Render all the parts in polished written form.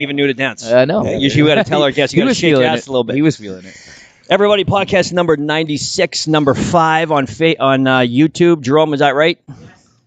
Even knew to dance. No. Usually we got to tell our guests, you got to shake your ass a little bit. He was feeling it. Everybody, podcast number 96, number 5 on YouTube. Jerome, is that right?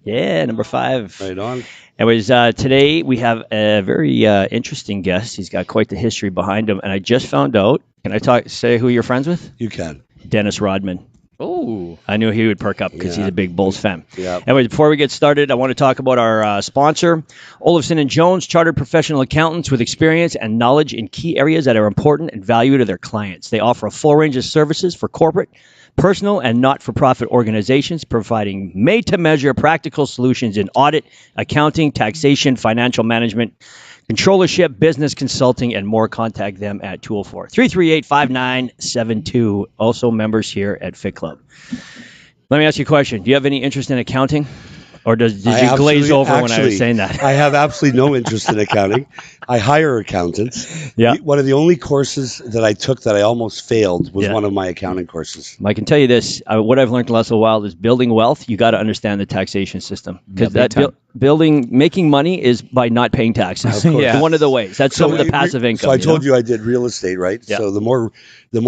Yeah, number 5. Right on. It was today we have a very interesting guest. He's got quite the history behind him, and I just found out. Can I say who you're friends with? You can. Dennis Rodman. Oh, I knew he would perk up because he's a big Bulls fan. Yeah. Anyway, before we get started, I want to talk about our sponsor, Olafson and Jones, chartered professional accountants with experience and knowledge in key areas that are important and valued to their clients. They offer a full range of services for corporate, personal, and not-for-profit organizations, providing made-to-measure practical solutions in audit, accounting, taxation, financial management, controllership, business consulting, and more. Contact them at 204-338-5972. Also members here at Fit Club. Let me ask you a question. Do you have any interest in accounting? Or did you glaze over when I was saying that? I have absolutely no interest in accounting. I hire accountants. Yeah. One of the only courses that I took that I almost failed was one of my accounting courses. I can tell you this. What I've learned in the last little while is building wealth, you got to understand the taxation system. Because making money is by not paying taxes. One of the ways. That's some of the passive income. So I told you I did real estate, right? Yeah. So the more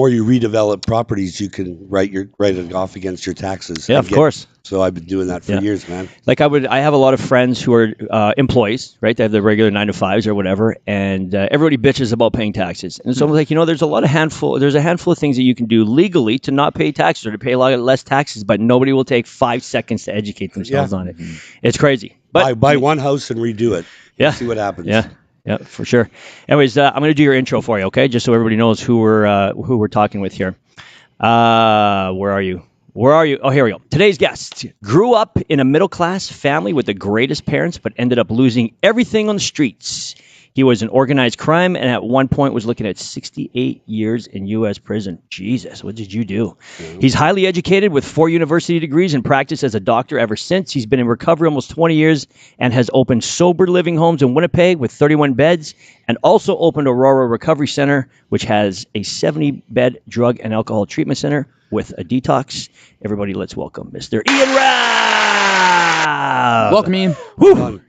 you redevelop properties, you can write it off against your taxes. Yeah, of course. So I've been doing that for years, man. Like I have a lot of friends who are employees, right? They have their regular 9-to-5s or whatever, and everybody bitches about paying taxes. And so I'm like, there's a handful of things that you can do legally to not pay taxes or to pay a lot less taxes, but nobody will take 5 seconds to educate themselves on it. It's crazy. But buy one house and redo it. Yeah. See what happens. Yeah, for sure. Anyways, I'm going to do your intro for you, okay? Just so everybody knows who we're talking with here. Where are you? Oh, here we go. Today's guest grew up in a middle-class family with the greatest parents, but ended up losing everything on the streets. He was in organized crime and at one point was looking at 68 years in U.S. prison. Jesus, what did you do? Mm-hmm. He's highly educated with 4 university degrees and practiced as a doctor ever since. He's been in recovery almost 20 years and has opened sober living homes in Winnipeg with 31 beds and also opened Aurora Recovery Center, which has a 70-bed drug and alcohol treatment center with a detox. Everybody, let's welcome Mr. Ian Rabb. Welcome, Ian.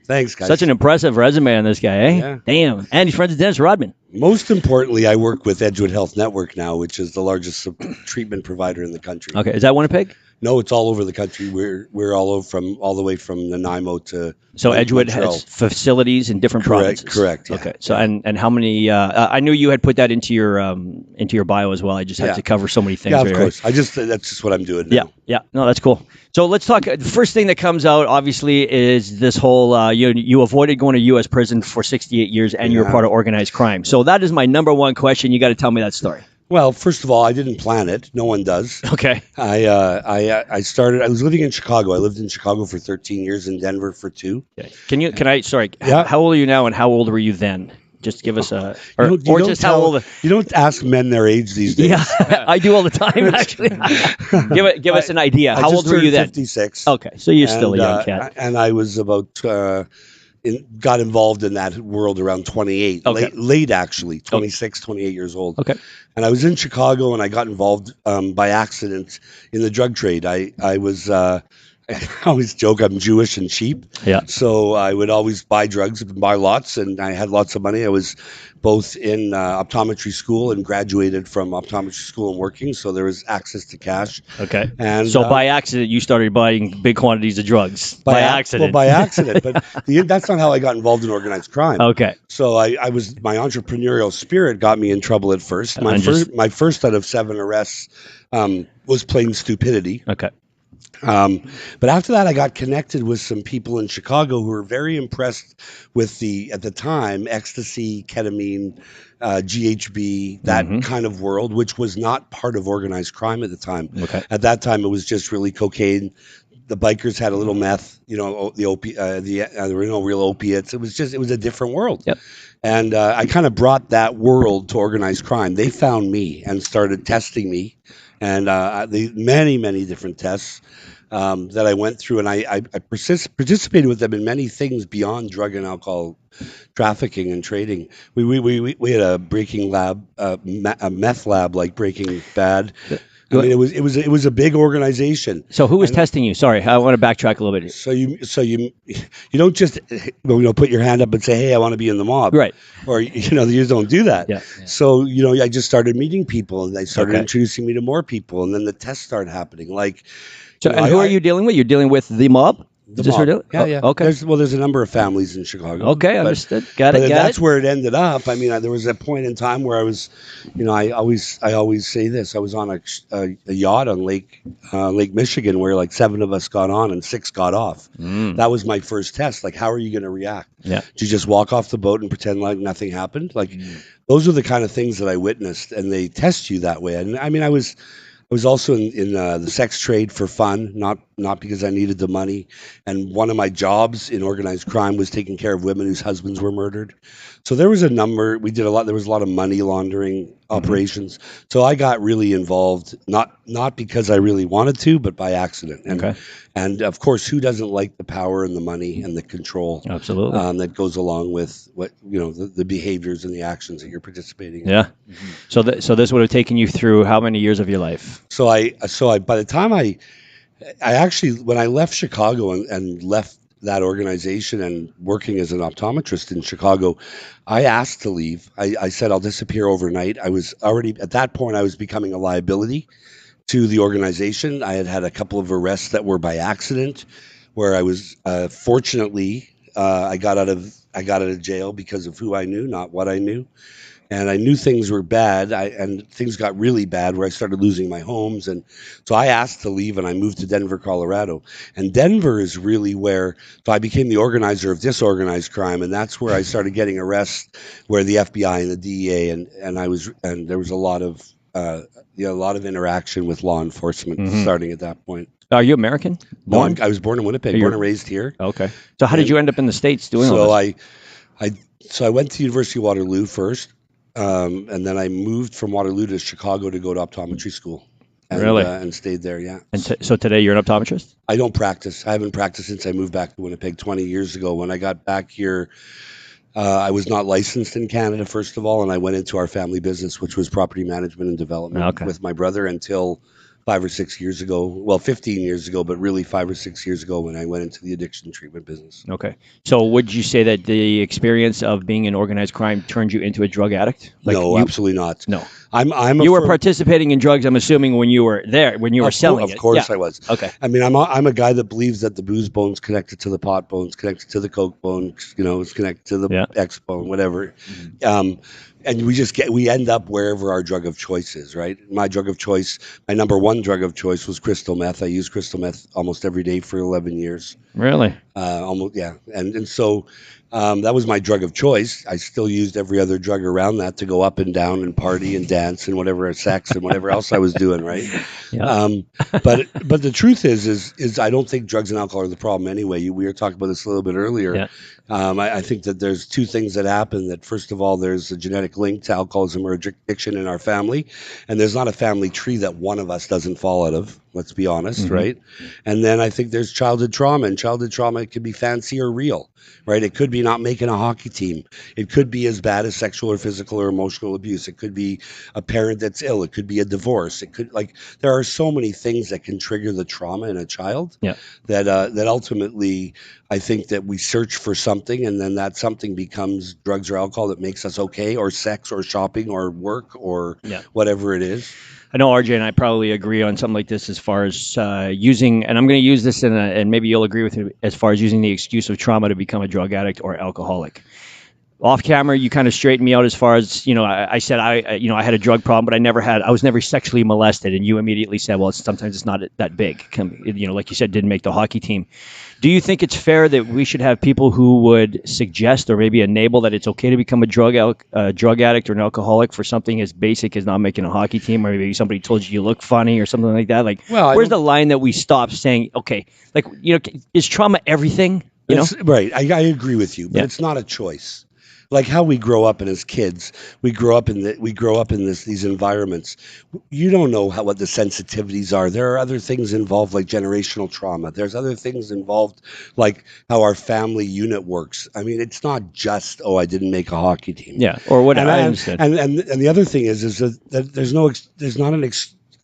Thanks, guys. Such an impressive resume on this guy, eh? Yeah. Damn. And he's friends with Dennis Rodman. Most importantly, I work with Edgewood Health Network now, which is the largest treatment provider in the country. Okay, is that Winnipeg? No, it's all over the country. We're all the way from Nanaimo to. So Edgewood has facilities in different provinces. Correct. Yeah. Okay. So and how many? I knew you had put that into your bio as well. I just had to cover so many things. Yeah, of course. Right? That's just what I'm doing now. Yeah. No, that's cool. So let's talk. The first thing that comes out, obviously, is this whole you avoided going to U.S. prison for 68 years, and you were part of organized crime. So that is my number one question. You got to tell me that story. Well, first of all, I didn't plan it. No one does. Okay. I started. I was living in Chicago. I lived in Chicago for 13 years, in Denver for 2. Okay. Can I? Sorry. Yeah. How old are you now, and how old were you then? Just give us a how old. You don't ask men their age these days. Yeah, I do all the time. Actually, give us an idea. How old were you then? 56. Okay, so you're still a young cat. And I was about. Got involved in that world around 28, late actually, 26, 28 years old. Okay. And I was in Chicago and I got involved by accident in the drug trade. I always joke I'm Jewish and cheap. Yeah. So I would always buy drugs and buy lots, and I had lots of money. I was both in optometry school and graduated from optometry school and working, so there was access to cash. Okay. And so by accident, you started buying big quantities of drugs. By accident. Well, by accident, but that's not how I got involved in organized crime. Okay. So I was my entrepreneurial spirit got me in trouble at first. My first out of 7 arrests was plain stupidity. Okay. But after that, I got connected with some people in Chicago who were very impressed with at the time, ecstasy, ketamine, GHB, that kind of world, which was not part of organized crime at the time. Okay. At that time, it was just really cocaine. The bikers had a little meth, there were no real opiates. It was a different world. Yep. And I kind of brought that world to organized crime. They found me and started testing me. And the many different tests that I went through, and I participated with them in many things beyond drug and alcohol trafficking and trading. We had a breaking lab, a meth lab like Breaking Bad. I mean, it was a big organization. So who was testing you? Sorry, I want to backtrack a little bit. So you don't just put your hand up and say, "Hey, I want to be in the mob," Right. Or you just don't do that. Yeah. So I just started meeting people, and they started Okay. introducing me to more people, and then the tests started happening. Like, So, and who are you dealing with? You're dealing with the mob? The Is this mob. who Yeah, yeah. Okay. There's a number of families in Chicago. Okay, understood. Got it. That's where it ended up. I mean, there was a point in time where I was, I always say this. I was on a yacht on Lake Michigan where like 7 of us got on and 6 got off. That was my first test. Like, how are you going to react? Yeah. Do you just walk off the boat and pretend like nothing happened? Like, those are the kind of things that I witnessed, and they test you that way. And I mean, I was also in the sex trade for fun, not because I needed the money. And one of my jobs in organized crime was taking care of women whose husbands were murdered. So there was a number. We did a lot. There was a lot of money laundering operations. So I got really involved, not because I really wanted to, but by accident. And of course, who doesn't like the power and the money and the control? Absolutely. That goes along with what the behaviors and the actions that you're participating in. Yeah. So this would have taken you through how many years of your life? So I by the time I actually, when I left Chicago and left that organization and working as an optometrist in Chicago, I asked to leave. I said I'll disappear overnight. I was already at that point I was becoming a liability to the organization. I had a couple of arrests that were by accident, where I was fortunately I got out of jail because of who I knew, not what I knew. And I knew things were bad, and things got really bad where I started losing my homes. And so I asked to leave, and I moved to Denver, Colorado. And Denver is really so I became the organizer of disorganized crime, and that's where I started getting arrests, where the FBI and the DEA, and there was a lot of interaction with law enforcement starting at that point. Are you American? Born? No, I was born in Winnipeg, born and raised here. Okay. So how did you end up in the States doing all this? So I went to University of Waterloo first. And then I moved from Waterloo to Chicago to go to optometry school. And, really? And stayed there, yeah. And so today you're an optometrist? I don't practice. I haven't practiced since I moved back to Winnipeg 20 years ago. When I got back here, I was not licensed in Canada, first of all, and I went into our family business, which was property management and development with my brother until 5 or 6 years ago. Well, 15 years ago, but really 5 or 6 years ago when I went into the addiction treatment business. Okay. So would you say that the experience of being in organized crime turned you into a drug addict? No, absolutely not. No. You were participating in drugs, I'm assuming, when you were there, when you were selling it. Of course I was. Okay. I mean, I'm a guy that believes that the booze bone's connected to the pot bone's connected to the coke bone, it's connected to the X bone, whatever. And we end up wherever our drug of choice is, right? My number one drug of choice was crystal meth. I used crystal meth almost every day for 11 years. Really? Almost, yeah. And so that was my drug of choice. I still used every other drug around that to go up and down and party and dance and whatever, sex and whatever else I was doing, right? Yeah. But the truth is I don't think drugs and alcohol are the problem anyway. We were talking about this a little bit earlier. Yeah. I think that there's 2 things that happen. That first of all, there's a genetic link to alcoholism or addiction in our family, and there's not a family tree that one of us doesn't fall out of. Let's be honest, right? And then I think there's childhood trauma, and childhood trauma can be fancy or real, right? It could be not making a hockey team. It could be as bad as sexual or physical or emotional abuse. It could be a parent that's ill. It could be a divorce. It could there are so many things that can trigger the trauma in a child. Yeah. That ultimately I think that we search for something, and then that something becomes drugs or alcohol that makes us okay, or sex or shopping or work or whatever it is. I know RJ and I probably agree on something like this as far as using, and I'm going to use this and maybe you'll agree with it, as far as using the excuse of trauma to become a drug addict or alcoholic. Off camera, you kind of straightened me out as far as, I said I had a drug problem, but I was never sexually molested. And you immediately said, well, sometimes it's not that big. Like you said, didn't make the hockey team. Do you think it's fair that we should have people who would suggest or maybe enable that it's okay to become a drug addict or an alcoholic for something as basic as not making a hockey team, or maybe somebody told you look funny or something like that? Like, where's the line that we stop saying, okay, is trauma everything? Right. I agree with you, but it's not a choice. Like how we grow up, and as kids, we grow up in these environments. You don't know what the sensitivities are. There are other things involved, like generational trauma. There's other things involved, like how our family unit works. I mean, it's not just I didn't make a hockey team. Yeah, or whatever. I understand. And the other thing is that there's not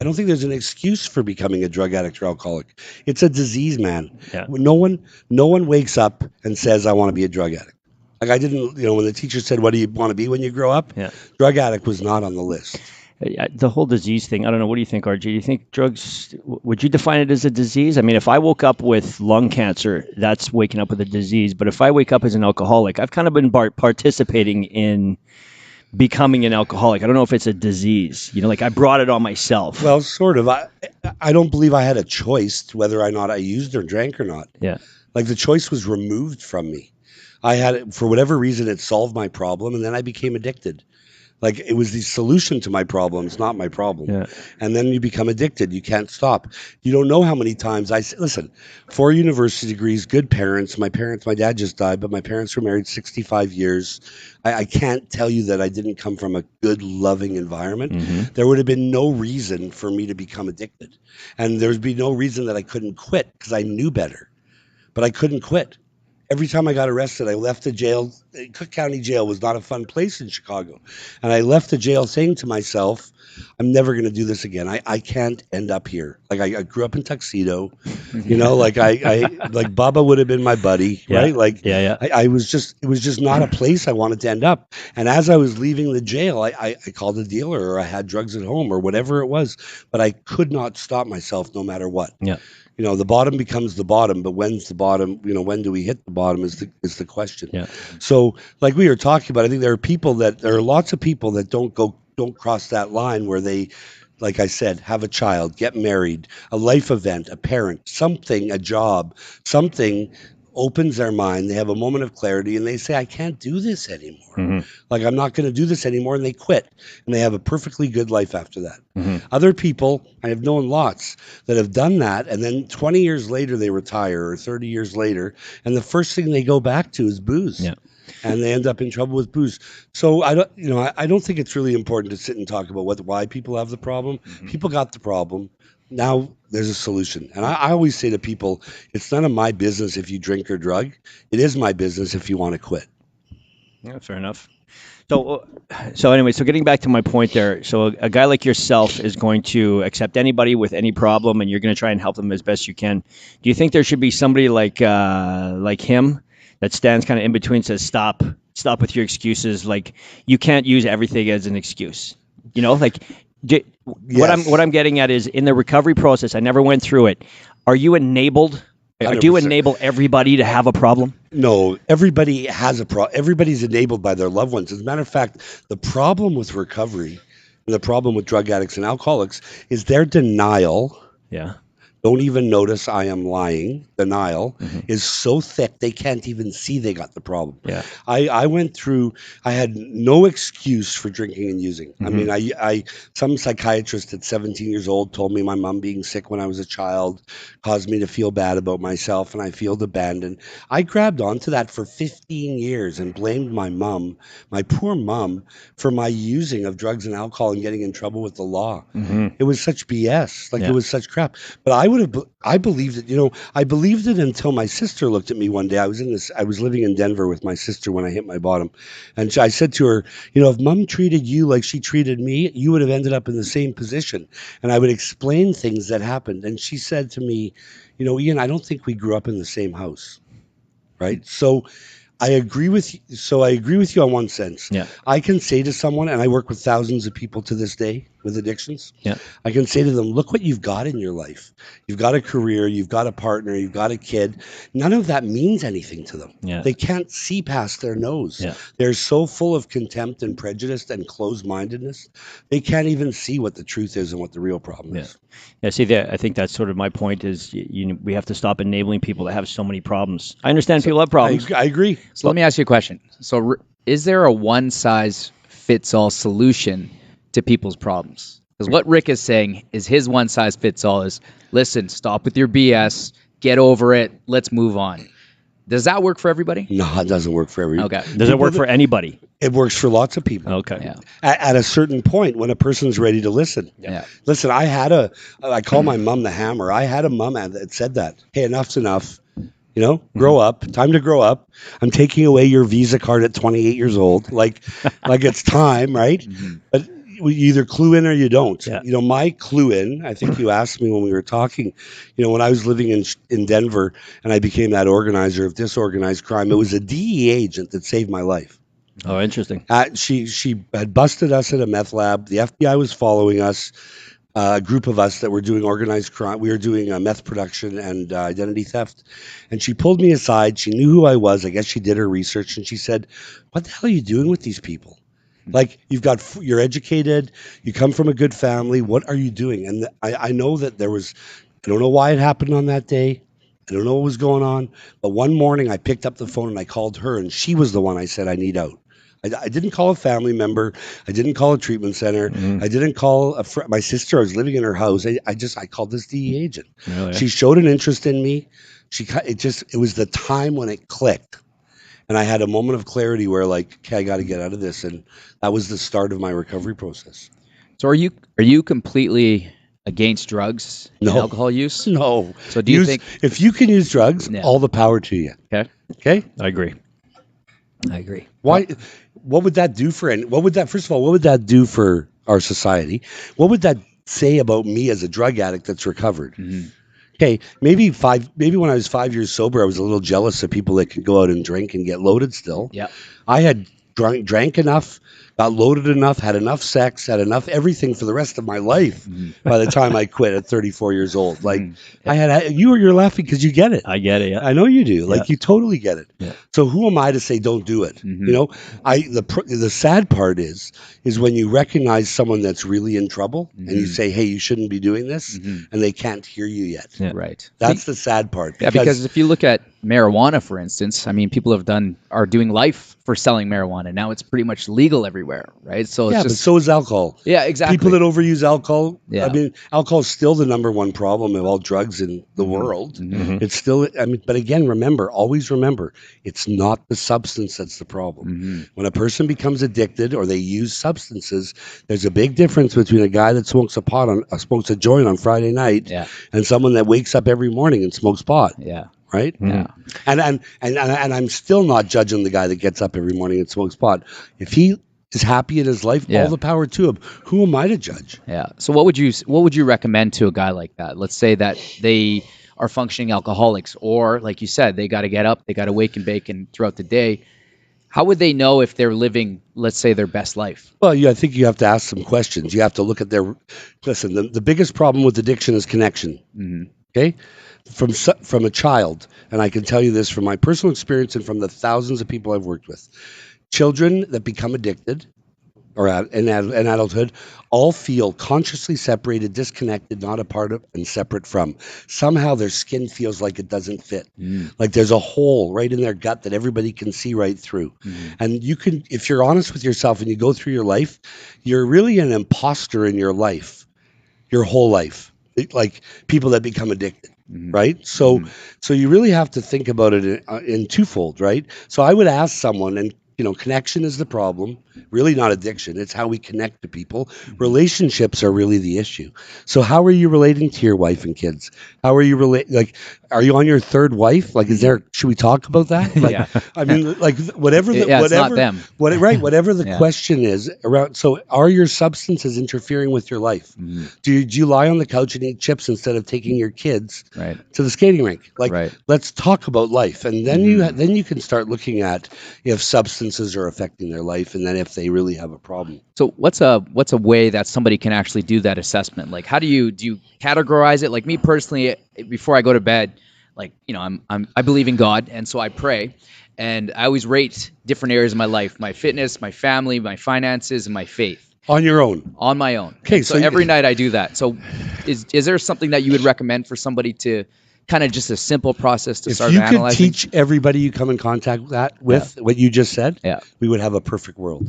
I don't think there's an excuse for becoming a drug addict or alcoholic. It's a disease, man. Yeah. No one wakes up and says, I want to be a drug addict. Like I didn't, when the teacher said, what do you want to be when you grow up? Yeah. Drug addict was not on the list. The whole disease thing, I don't know. What do you think, RG? Do you think drugs, would you define it as a disease? I mean, if I woke up with lung cancer, that's waking up with a disease. But if I wake up as an alcoholic, I've kind of been participating in becoming an alcoholic. I don't know if it's a disease. Like I brought it on myself. Well, sort of. I don't believe I had a choice whether or not I used or drank or not. Yeah. Like the choice was removed from me. I had it, for whatever reason, it solved my problem, and then I became addicted. Like it was the solution to my problems, not my problem. Yeah. And then you become addicted. You can't stop. You don't know how many times listen, 4 university degrees, good parents. My dad just died, but my parents were married 65 years. I can't tell you that I didn't come from a good, loving environment. Mm-hmm. There would have been no reason for me to become addicted. And there would be no reason that I couldn't quit because I knew better. But I couldn't quit. Every time I got arrested, I left the jail. Cook County Jail was not a fun place in Chicago. And I left the jail saying to myself, I'm never going to do this again. I can't end up here. Like I grew up in Tuxedo, like like Baba would have been my buddy, Yeah. right? Like Yeah. it was just not a place I wanted to end up. And as I was leaving the jail, I called a dealer or I had drugs at home or whatever it was, but I could not stop myself no matter what. Yeah. The bottom becomes the bottom, but when's the bottom? When do we hit the bottom is the question. Yeah. So like we were talking about, I think there are lots of people that don't cross that line where they, like I said, have a child, get married, a life event, a parent, something, a job, something opens their mind. They have a moment of clarity and they say, I can't do this anymore. Mm-hmm. Like, I'm not going to do this anymore. And they quit and they have a perfectly good life after that. Mm-hmm. Other people, I have known lots that have done that. And then 20 years later, they retire or 30 years later. And the first thing they go back to is booze. Yeah. And they end up in trouble with booze. So I don't think it's really important to sit and talk about why people have the problem. Mm-hmm. People got the problem. Now there's a solution. And I always say to people, it's none of my business if you drink or drug. It is my business if you want to quit. Yeah, fair enough. So anyway, getting back to my point there, so a guy like yourself is going to accept anybody with any problem, and you're going to try and help them as best you can. Do you think there should be somebody like him that stands kind of in between, says stop with your excuses, like you can't use everything as an excuse, like? Yes. What I'm getting at is in the recovery process, I never went through it. Are you enabled? 100%. Do you enable everybody to have a problem? No, everybody has a problem. Everybody's enabled by their loved ones. As a matter of fact, the problem with recovery, the problem with drug addicts and alcoholics is their denial. Yeah. Don't even notice I am lying. Denial Mm-hmm. is so thick they can't even see they got the problem. Yeah. I had no excuse for drinking and using. Mm-hmm. I mean, some psychiatrist at 17 years old told me my mom being sick when I was a child caused me to feel bad about myself and I feel abandoned. I grabbed onto that for 15 years and blamed my mom, my poor mom, for my using of drugs and alcohol and getting in trouble with the law. Mm-hmm. It was such BS. Like Yeah. It was such crap. But I believed it, I believed it until my sister looked at me one day. I was living in Denver with my sister when I hit my bottom. And I said to her, if mom treated you like she treated me, you would have ended up in the same position. And I would explain things that happened. And she said to me, Ian, I don't think we grew up in the same house. Right. So I agree with you on one sense. Yeah. I can say to someone, and I work with thousands of people to this day with addictions. Yeah. I can say to them, look what you've got in your life. You've got a career, you've got a partner, you've got a kid. None of that means anything to them. Yeah. They can't see past their nose. Yeah. They're so full of contempt and prejudice and closed-mindedness. They can't even see what the truth is and what the real problem is. Yeah, see, I think that's sort of my point is we have to stop enabling people that have so many problems. I understand people have problems. I agree. So let me ask you a question. So is there a one-size-fits-all solution to people's problems? Because what Rick is saying is his one-size-fits-all is, listen, stop with your BS, get over it, let's move on. Does that work for everybody? No, it doesn't work for everybody. Okay. Does it work for anybody? It works for lots of people. Okay. Yeah. At a certain point when a person's ready to listen. Yeah. Listen, I call my mom the hammer. I had a mom that said that. Hey, enough's enough. Grow up. Time to grow up. I'm taking away your Visa card at 28 years old. Like it's time, right? Mm-hmm. But you either clue in or you don't. Yeah. My clue in, I think you asked me when we were talking, when I was living in Denver and I became that organizer of disorganized crime, it was a DEA agent that saved my life. Oh, interesting. She had busted us at a meth lab. The FBI was following us. A group of us that were doing organized crime. We were doing meth production and identity theft. And she pulled me aside. She knew who I was. I guess she did her research. And she said, what the hell are you doing with these people? Like, you're educated. You come from a good family. What are you doing? And I know that I don't know why it happened on that day. I don't know what was going on. But one morning I picked up the phone and I called her. And she was the one I said, I need out. I didn't call a family member. I didn't call a treatment center. I didn't call my sister. I was living in her house. I called this DE agent. Really? She showed an interest in me. It was the time when it clicked. And I had a moment of clarity where okay, I got to get out of this. And that was the start of my recovery process. So are you completely against drugs and No. alcohol use? No. So do you think if you can use drugs, Yeah. all the power to you. Okay? I agree. Why? What would that do first of all, what would that do for our society? What would that say about me as a drug addict that's recovered? Okay, maybe when I was 5 years sober, I was a little jealous of people that could go out and drink and get loaded still. Yeah. I had drank enough, got loaded enough, had enough sex, had enough everything for the rest of my life by the time I quit at 34 years old. You're laughing because you get it. I get it. Yeah. I know you do. Yeah. You totally get it. Yeah. So who am I to say don't do it? The sad part is when you recognize someone that's really in trouble and you say, hey, you shouldn't be doing this, and they can't hear you yet. Yeah. Right. That's the sad part. Yeah, because if you look at marijuana, for instance, I mean, people are doing life for selling marijuana. Now it's pretty much legal everywhere, right? So it's but so is alcohol. Yeah, exactly. People that overuse alcohol. Yeah. I mean, alcohol is still the number one problem of all drugs in the world. It's still. But again, always remember, it's not the substance that's the problem. When a person becomes addicted or they use substances, there's a big difference between a guy that smokes a joint on Friday night and someone that wakes up every morning and smokes pot. Yeah. Right? Yeah. And I'm still not judging the guy that gets up every morning and smokes pot. If he is happy in his life, all the power to him. Who am I to judge? Yeah. So what would you recommend to a guy like that? Let's say that they are functioning alcoholics, or like you said, they got to get up, they got to wake and bake and throughout the day. How would they know if they're living, let's say, their best life? Well, I think you have to ask some questions. You have to look at listen, the biggest problem with addiction is connection. Okay? From a child, and I can tell you this from my personal experience and from the thousands of people I've worked with, children that become addicted or in adulthood all feel consciously separated, disconnected, not a part of and separate from. Somehow their skin feels like it doesn't fit. Like there's a hole right in their gut that everybody can see right through. And you can, if you're honest with yourself and you go through your life, you're really an imposter in your life, your whole life. Like people that become addicted. Right. So you really have to think about it in twofold. Right. So I would ask someone, and connection is the problem, really not addiction. It's how we connect to people. Relationships are really the issue. So how are you relating to your wife and kids? How are you are you on your third wife? Should we talk about that? I mean, whatever it's not them. Whatever the question is around. So are your substances interfering with your life? Do you lie on the couch and eat chips instead of taking your kids to the skating rink? Let's talk about life. And then you can start looking at if substances are affecting their life, and then if they really have a problem. So what's a way that somebody can actually do that assessment? Like, how do you categorize it? Like me personally, before I go to bed, I believe in God, and so I pray, and I always rate different areas of my life: my fitness, my family, my finances, and my faith. On your own? On my own. Okay, so every night I do that. So is there something that you would recommend for somebody to kind of just a simple process to start analyzing? If you could teach everybody you come in contact with what you just said, we would have a perfect world.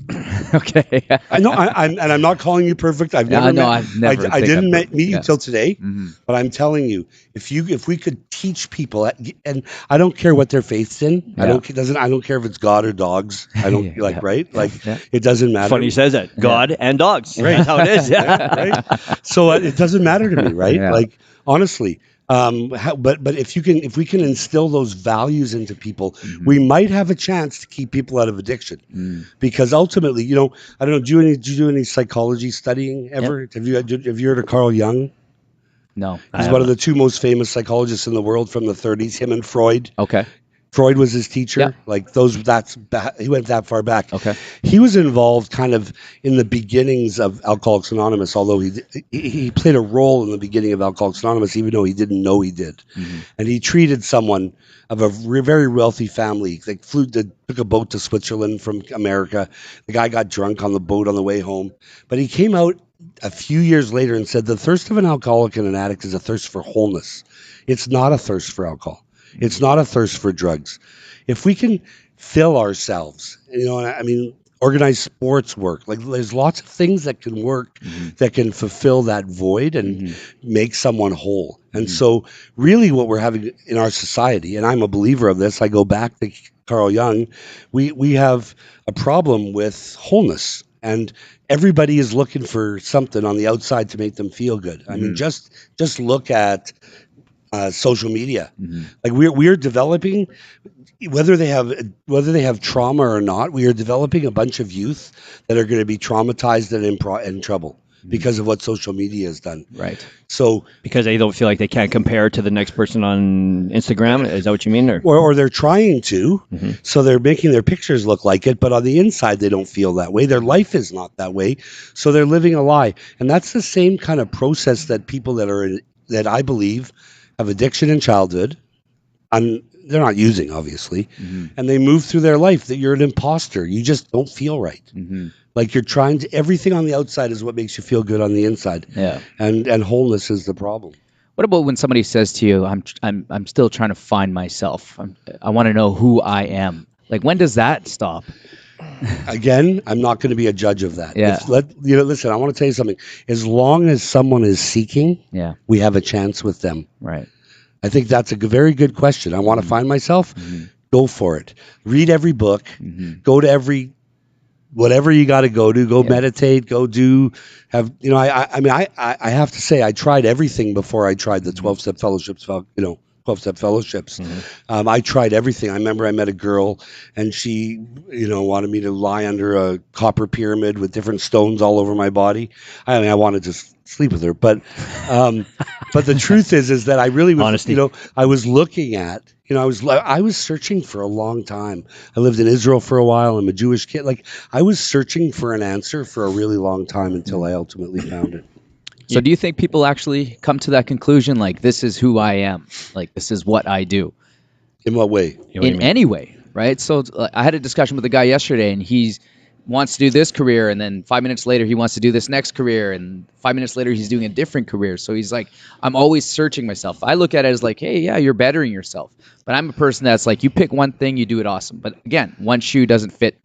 Okay. I know, I'm not calling you perfect. I didn't meet you till today, but I'm telling you, if we could teach people, and I don't care what their faith's in. I don't care if it's God or dogs. I don't it doesn't matter. Funny he says that. God and dogs. Right. That's how it is. Yeah. Right. So it doesn't matter to me, right? Yeah. Honestly, But if we can instill those values into people, we might have a chance to keep people out of addiction. Because ultimately, I don't know. Did you do any psychology studying ever? Have you heard of Carl Jung? No. He's one of the two most famous psychologists in the world from the 30s. Him and Freud. Okay. Freud was his teacher. Yeah. Like he went that far back. Okay. He was involved kind of in the beginnings of Alcoholics Anonymous, although he played a role in the beginning of Alcoholics Anonymous, even though he didn't know he did. And he treated someone of a very wealthy family. They took a boat to Switzerland from America. The guy got drunk on the boat on the way home, but he came out a few years later and said the thirst of an alcoholic and an addict is a thirst for wholeness. It's not a thirst for alcohol. It's not a thirst for drugs. If we can fill ourselves, organized sports work. Like there's lots of things that can work that can fulfill that void and make someone whole. And so really what we're having in our society, and I'm a believer of this, I go back to Carl Jung, we have a problem with wholeness. And everybody is looking for something on the outside to make them feel good. I mean, just look at social media. Like we're developing, whether they have trauma or not, we are developing a bunch of youth that are going to be traumatized and in trouble because of what social media has done. Right. So because they don't feel like they can't compare to the next person on Instagram. Is that what you mean? Or they're trying to, so they're making their pictures look like it, but on the inside they don't feel that way. Their life is not that way, so they're living a lie. And that's the same kind of process that people that I believe have addiction in childhood, and they're not using, obviously, and they move through their life that you're an imposter. You just don't feel right. Like you're trying to, everything on the outside is what makes you feel good on the inside. Yeah. And wholeness is the problem. What about when somebody says to you, I'm still trying to find myself. I want to know who I am. Like, when does that stop? Again, I'm not going to be a judge of that. Yeah. Listen, I want to tell you something. As long as someone is seeking, we have a chance with them. Right. I think that's a very good question. I want to find myself. Go for it. Read every book. Go to whatever you got to go to. Go meditate. Go do. I have to say, I tried everything before I tried the 12-step fellowships. 12-step fellowships. I tried everything. I remember I met a girl and she, wanted me to lie under a copper pyramid with different stones all over my body. I wanted to sleep with her, but the truth is that I really was, honesty. I was looking at, I was searching for a long time. I lived in Israel for a while. I'm a Jewish kid. Like I was searching for an answer for a really long time until I ultimately found it. So do you think people actually come to that conclusion, like, this is who I am, like, this is what I do? In what way? In any way, right? So I had a discussion with a guy yesterday, and he wants to do this career, and then 5 minutes later he wants to do this next career, and 5 minutes later he's doing a different career. So he's like, I'm always searching myself. I look at it as like, hey, yeah, you're bettering yourself. But I'm a person that's like, you pick one thing, you do it awesome. But again, one shoe doesn't fit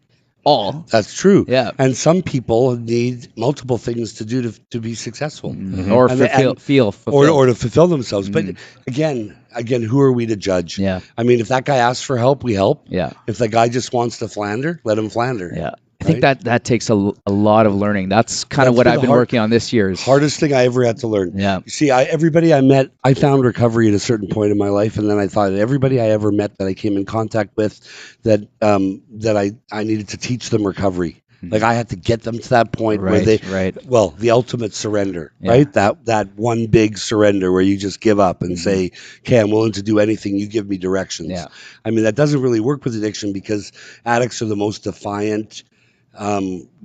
all. That's true. Yeah. And some people need multiple things to do to be successful. Or feel fulfilled. Or to fulfill themselves. But again, who are we to judge? Yeah. I mean, if that guy asks for help, we help. Yeah. If the guy just wants to flander, let him flander. Yeah. I think that takes a lot of learning. That's kind of what I've been working on this year. Hardest thing I ever had to learn. Yeah. You see, everybody I met, I found recovery at a certain point in my life, and then I thought everybody I ever met that I came in contact with, that I needed to teach them recovery. Like I had to get them to that point where the ultimate surrender, right? That one big surrender where you just give up and say, okay, I'm willing to do anything. You give me directions. Yeah. I mean, that doesn't really work with addiction because addicts are the most defiant,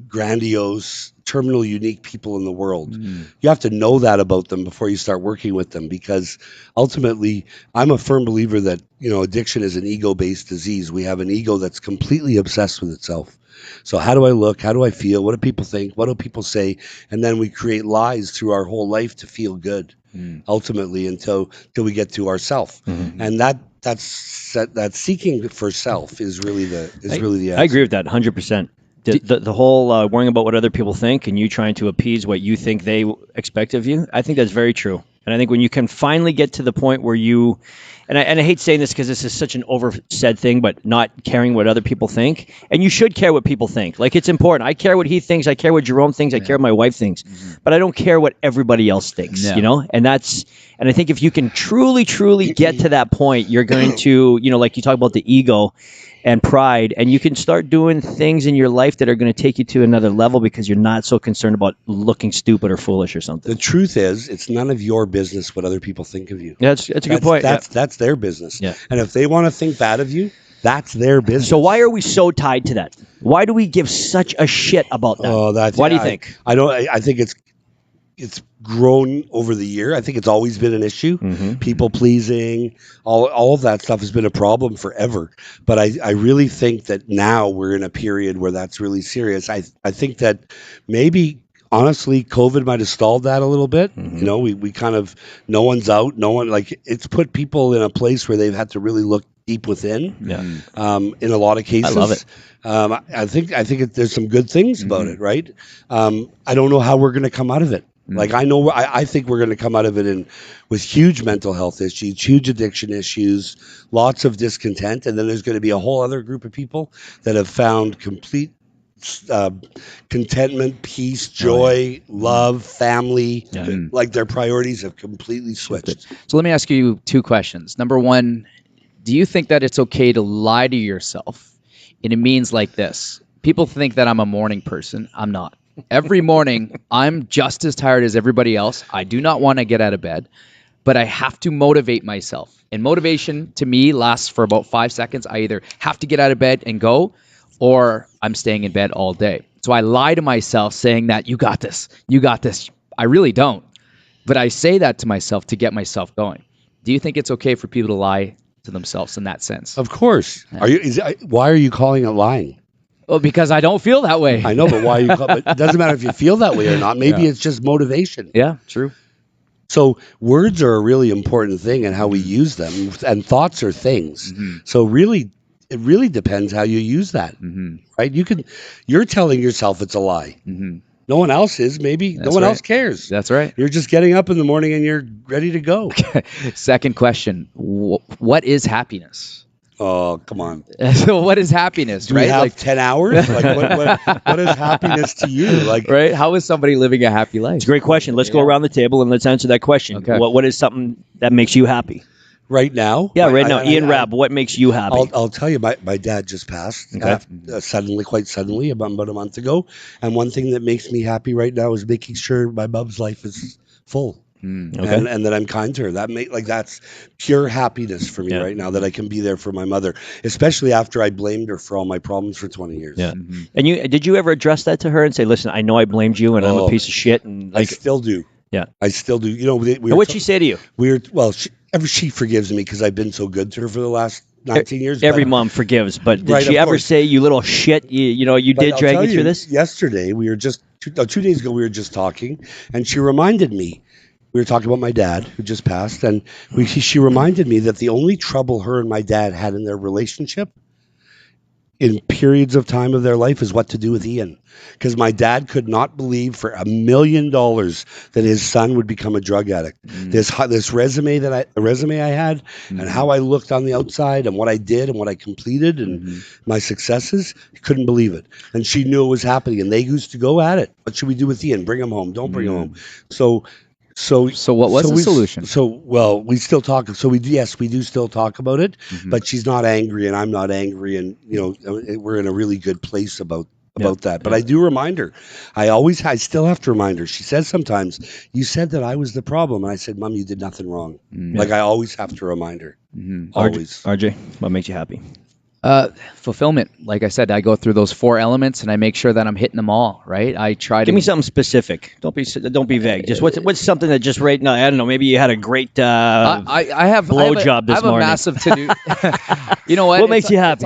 grandiose, terminal unique people in the world. You have to know that about them before you start working with them, because ultimately I'm a firm believer that, addiction is an ego-based disease. We have an ego that's completely obsessed with itself. So how do I look? How do I feel? What do people think? What do people say? And then we create lies through our whole life to feel good, ultimately, until we get to ourself. And that seeking for self is really the answer. I agree with that 100%. The whole worrying about what other people think and you trying to appease what you think they expect of you, I think that's very true. And I think when you can finally get to the point where you, and I hate saying this because this is such an oversaid thing, but not caring what other people think. And you should care what people think. Like, it's important. I care what he thinks. I care what Jerome thinks. I care what my wife thinks. But I don't care what everybody else thinks, you know? And I think if you can truly, truly get to that point, you're going to, like you talk about the ego and pride, and you can start doing things in your life that are going to take you to another level because you're not so concerned about looking stupid or foolish or something. The truth is, it's none of your business what other people think of you. That's a good point. That's their business. Yeah. And if they want to think bad of you, that's their business. So why are we so tied to that? Why do we give such a shit about that? Why do you think? I think it's grown over the year. I think it's always been an issue. People pleasing, all of that stuff has been a problem forever. But I really think that now we're in a period where that's really serious. I think that maybe honestly COVID might have stalled that a little bit. We kind of, no one's out, it's put people in a place where they've had to really look deep within. In a lot of cases. I love it. I think there's some good things about it, right? I don't know how we're going to come out of it. Like, I think we're going to come out of it with huge mental health issues, huge addiction issues, lots of discontent, and then there's going to be a whole other group of people that have found complete contentment, peace, joy, love, family. Like, their priorities have completely switched. So let me ask you two questions. Number one, do you think that it's okay to lie to yourself? And it means like this. People think that I'm a morning person. I'm not. Every morning, I'm just as tired as everybody else. I do not want to get out of bed, but I have to motivate myself. And motivation to me lasts for about 5 seconds. I either have to get out of bed and go, or I'm staying in bed all day. So I lie to myself saying that you got this. I really don't. But I say that to myself to get myself going. Do you think it's okay for people to lie to themselves in that sense? Of course. Why are you calling it lying? Well, because I don't feel that way. I know, but why? But it doesn't matter if you feel that way or not. Maybe it's just motivation. Yeah, true. So words are a really important thing and how we use them, and thoughts are things. So really, it really depends how you use that, right? You're telling yourself it's a lie. No one else is. Maybe no one else cares. That's right. You're just getting up in the morning and you're ready to go. Second question: what is happiness? Oh, come on. So what is happiness, Do right? we have 10 hours? Like, what is happiness to you? Like, right? How is somebody living a happy life? It's a great question. Let's go around the table and let's answer that question. Okay. What is something that makes you happy? Right now? Yeah, right now. Ian Rabb, what makes you happy? I'll tell you, my dad just passed quite suddenly, about a month ago. And one thing that makes me happy right now is making sure my mom's life is full. And that I'm kind to her. That's pure happiness for me right now, that I can be there for my mother, especially after I blamed her for all my problems for 20 years. Yeah. And did you ever address that to her and say, listen, I know I blamed you and I'm a piece of shit? And I still do. Yeah. I still do. What'd she say to you? She forgives me because I've been so good to her for the last 19 years. Every mom forgives, but did she ever say, you little shit, you did drag me through this? Yesterday, we were just, 2 days ago, we were just talking, and she reminded me, we were talking about my dad who just passed, and she reminded me that the only trouble her and my dad had in their relationship in periods of time of their life is what to do with Ian. Because my dad could not believe for $1 million that his son would become a drug addict. This resume I had and how I looked on the outside and what I did and what I completed and my successes, he couldn't believe it. And she knew it was happening, and they used to go at it. What should we do with Ian? Bring him home. Don't bring him home. So what was the solution? We still talk. We do still talk about it, but she's not angry and I'm not angry, and we're in a really good place about that. But I do remind her. I still have to remind her. She says sometimes, you said that I was the problem, and I said, Mom, you did nothing wrong. Like, I always have to remind her. Always. RJ, what makes you happy? Fulfillment. Like I said, I go through those 4 elements and I make sure that I'm hitting them all, right? I try to give me something specific. Don't be vague. Just what's something that just right now, I don't know, maybe you had a great I have blowjob this morning. I have a massive to-do. You know what? What makes you happy?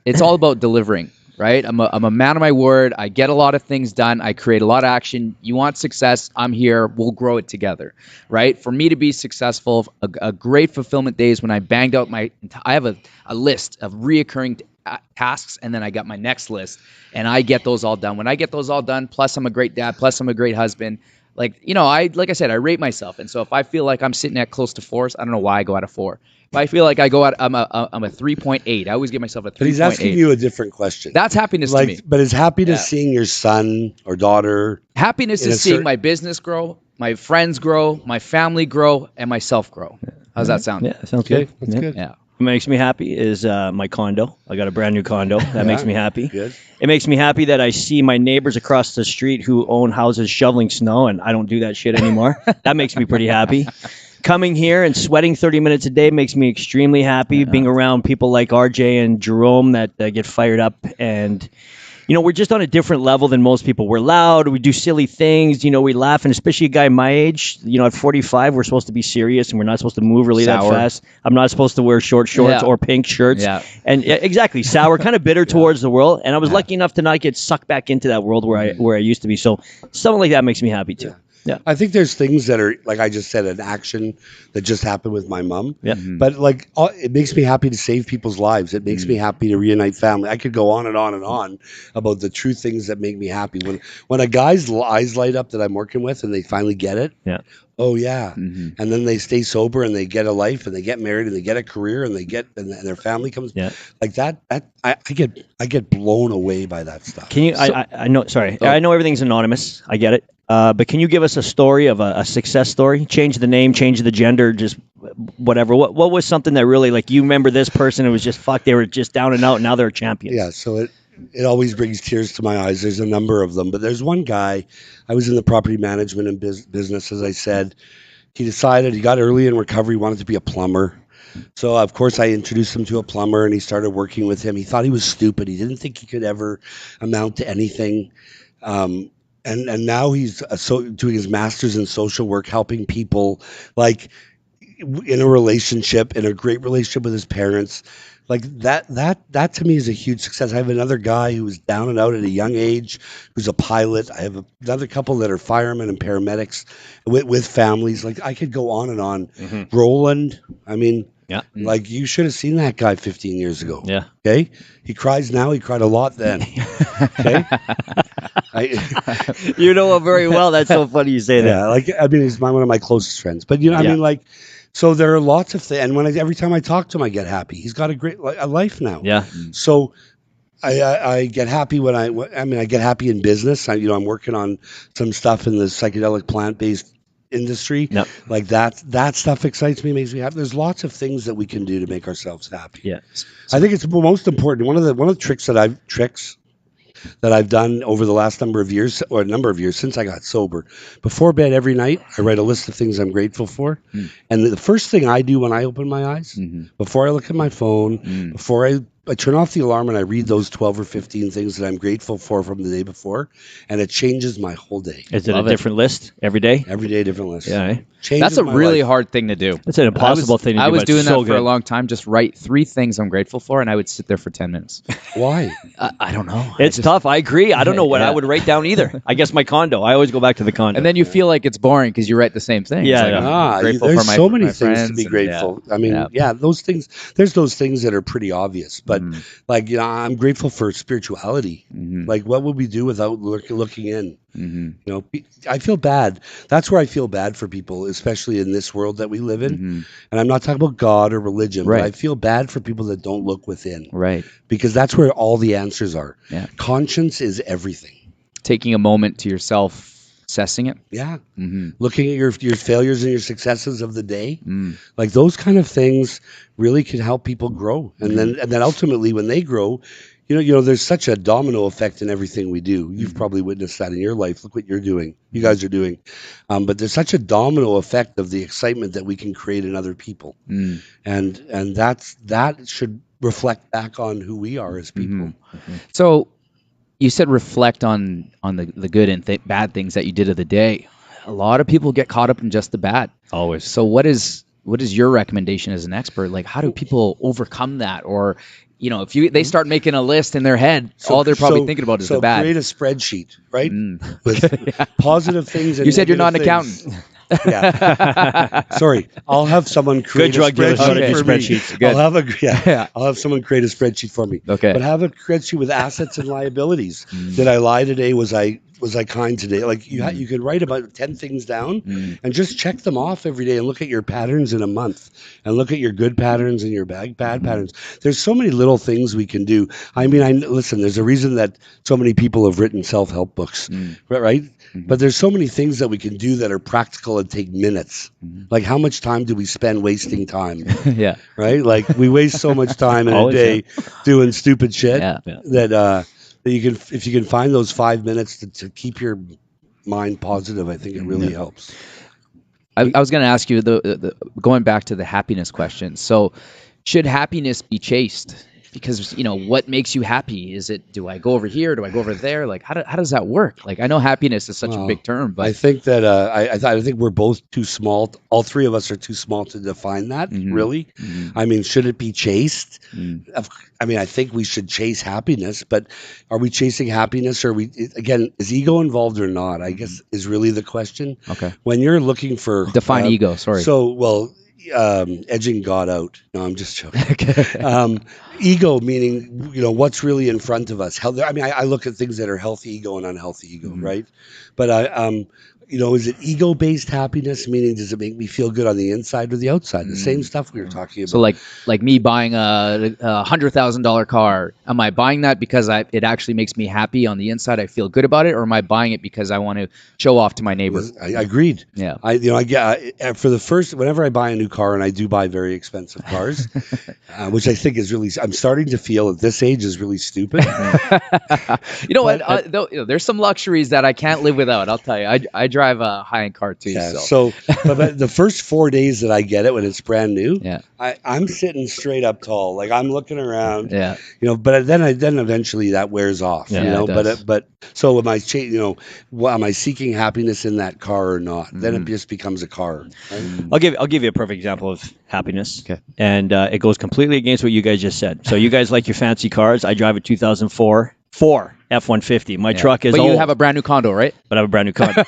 It's all about delivering, right? I'm a man of my word. I get a lot of things done. I create a lot of action. You want success? I'm here. We'll grow it together, right? For me to be successful, a great fulfillment day is when I banged out I have a list of reoccurring tasks, and then I got my next list, and I get those all done. When I get those all done, plus I'm a great dad, plus I'm a great husband, Like, like I said, I rate myself. And so if I feel like I'm sitting at close to 4s, I don't know why I go at a 4. If I feel like I go at, I'm a 3.8. I always give myself a 3.8. But he's asking you a different question. That's happiness to me. But is happiness seeing your son or daughter? Happiness is seeing my business grow, my friends grow, my family grow, and myself grow. How's that sound? Yeah, sounds good. That's good. Yeah. What makes me happy is my condo. I got a brand new condo. That makes me happy. Good. It makes me happy that I see my neighbors across the street who own houses shoveling snow, and I don't do that shit anymore. That makes me pretty happy. Coming here and sweating 30 minutes a day makes me extremely happy. Being around people like RJ and Jerome that get fired up, and we're just on a different level than most people. We're loud. We do silly things. We laugh. And especially a guy my age, at 45, we're supposed to be serious and we're not supposed to move really that fast. I'm not supposed to wear short shorts or pink shirts. Yeah. And exactly. Sour, kind of bitter towards the world. And I was lucky enough to not get sucked back into that world where I used to be. So something like that makes me happy too. Yeah. I think there's things that are, like I just said, an action that just happened with my mom. Yeah. But it makes me happy to save people's lives. It makes me happy to reunite family. I could go on and on and on about the true things that make me happy. When a guy's eyes light up that I'm working with and they finally get it. Yeah. Oh yeah. And then they stay sober and they get a life and they get married and they get a career and and their family comes like that. I get blown away by that stuff. Can you? I know. Sorry, I know everything's anonymous. I get it. But can you give us a story of a success story? Change the name, change the gender, just whatever. What was something that really, like, you remember this person? It was just they were just down and out, and now they're champions. Yeah. So it always brings tears to my eyes. There's a number of them, but there's one guy. I was in the property management and business, as I said. He got early in recovery, wanted to be a plumber. So, of course, I introduced him to a plumber, and he started working with him. He thought he was stupid. He didn't think he could ever amount to anything. And now he's doing his master's in social work, helping people, like, in a relationship, in a great relationship with his parents. Like that to me is a huge success. I have another guy who was down and out at a young age, who's a pilot. I have another couple that are firemen and paramedics with families. Like, I could go on and on. Roland, I mean, like, you should have seen that guy 15 years ago. Yeah. Okay. He cries now. He cried a lot then. Okay. You know him very well. That's so funny you say that. Yeah. Like, I mean, he's one of my closest friends. But I mean, like. So there are lots of things, and every time I talk to him, I get happy. He's got a great a life now. Yeah. So I get happy when I get happy in business. I'm working on some stuff in the psychedelic plant-based industry. Yep. Like that stuff excites me, makes me happy. There's lots of things that we can do to make ourselves happy. Yeah. I think it's most important. One of the tricks that I've done over the last number of years since I got sober. Before bed every night, I write a list of things I'm grateful for. And the first thing I do when I open my eyes, before I look at my phone, before I turn off the alarm and I read those 12 or 15 things that I'm grateful for from the day before, and it changes my whole day. Is it a different list every day? Every day, different list. Yeah. Eh? That's a really hard thing to do. It's an impossible thing to do. I was but doing it's that so for a good. long time. Just write 3 things I'm grateful for, and I would sit there for 10 minutes. Why? I don't know. It's tough. I agree. I don't know what I would write down either. I guess my condo. I always go back to the condo. And then you feel like it's boring because you write the same thing. Yeah, It's like, yeah. I'm grateful there's for my, so many my things to friends be and- grateful. I mean, those things. There's those things that are pretty obvious, but like, I'm grateful for spirituality. Like, what would we do without looking in? I feel bad. That's where I feel bad for people, especially in this world that we live in. And I'm not talking about God or religion, Right. but I feel bad for people that don't look within, Right. because that's where all the answers are. Yeah. Conscience is everything. Taking a moment to yourself, assessing it. Yeah. Looking at your failures and your successes of the day, like those kind of things really can help people grow. And then ultimately when they grow, there's such a domino effect in everything we do. You've probably witnessed that in your life. Look what you're doing. You guys are doing. But there's such a domino effect of the excitement that we can create in other people. And that should reflect back on who we are as people. So you said reflect on the good and bad things that you did of the day. A lot of people get caught up in just the bad. Always. So what is your recommendation as an expert? Like, how do people overcome that? Or, if they start making a list in their head, all they're probably thinking about is the bad. Create a spreadsheet, right? With positive things. And You said you're not an negative things. accountant. Yeah. Sorry, I'll have someone create Good drug a dealers know how to spreadsheet do for me. spreadsheets. Good. I'll have someone create a spreadsheet for me. Okay. But have a spreadsheet with assets and liabilities. Did I lie today? Was I was I kind today? Like you could write about 10 things down and just check them off every day and look at your patterns in a month and look at your good patterns and your bad patterns. There's so many little things we can do. I mean, listen, there's a reason that so many people have written self-help books, right? But there's so many things that we can do that are practical and take minutes. Like how much time do we spend wasting time? Yeah. Right? Like we waste so much time in a day doing stupid shit that you can, if you can find those 5 minutes to keep your mind positive, I think it really helps. I was going to ask you going back to the happiness question. So should happiness be chased? Because, what makes you happy? Is it, do I go over here? Do I go over there? Like, how does that work? Like, I know happiness is such a big term, but I think that I think we're both too small. All three of us are too small to define that, really. I mean, should it be chased? I mean, I think we should chase happiness, but are we chasing happiness? Or again, is ego involved or not? I guess is really the question. Okay. When you're looking for define ego, sorry. So, edging God out. No, I'm just joking. Ego meaning, what's really in front of us. I mean, I look at things that are healthy ego and unhealthy ego, right? But is it ego-based happiness? Meaning, does it make me feel good on the inside or the outside? The same stuff we were talking about. So, like me buying a $100,000 car, am I buying that because it actually makes me happy on the inside? I feel good about it, or am I buying it because I want to show off to my neighbor? I agreed. Yeah. I get whenever I buy a new car, and I do buy very expensive cars, which I think is really, I'm starting to feel at this age is really stupid. There's some luxuries that I can't live without. I'll tell you. I drive a high-end car too. Yeah. So but the first 4 days that I get it when it's brand new, I'm sitting straight up tall, like I'm looking around. Yeah. But then eventually that wears off. But so am I? Am I seeking happiness in that car or not? Then it just becomes a car. Right? I'll give you a perfect example of happiness, and it goes completely against what you guys just said. So you guys like your fancy cars. I drive a 2004 F-150. My truck is old. But you have a brand new condo, right? But I have a brand new condo.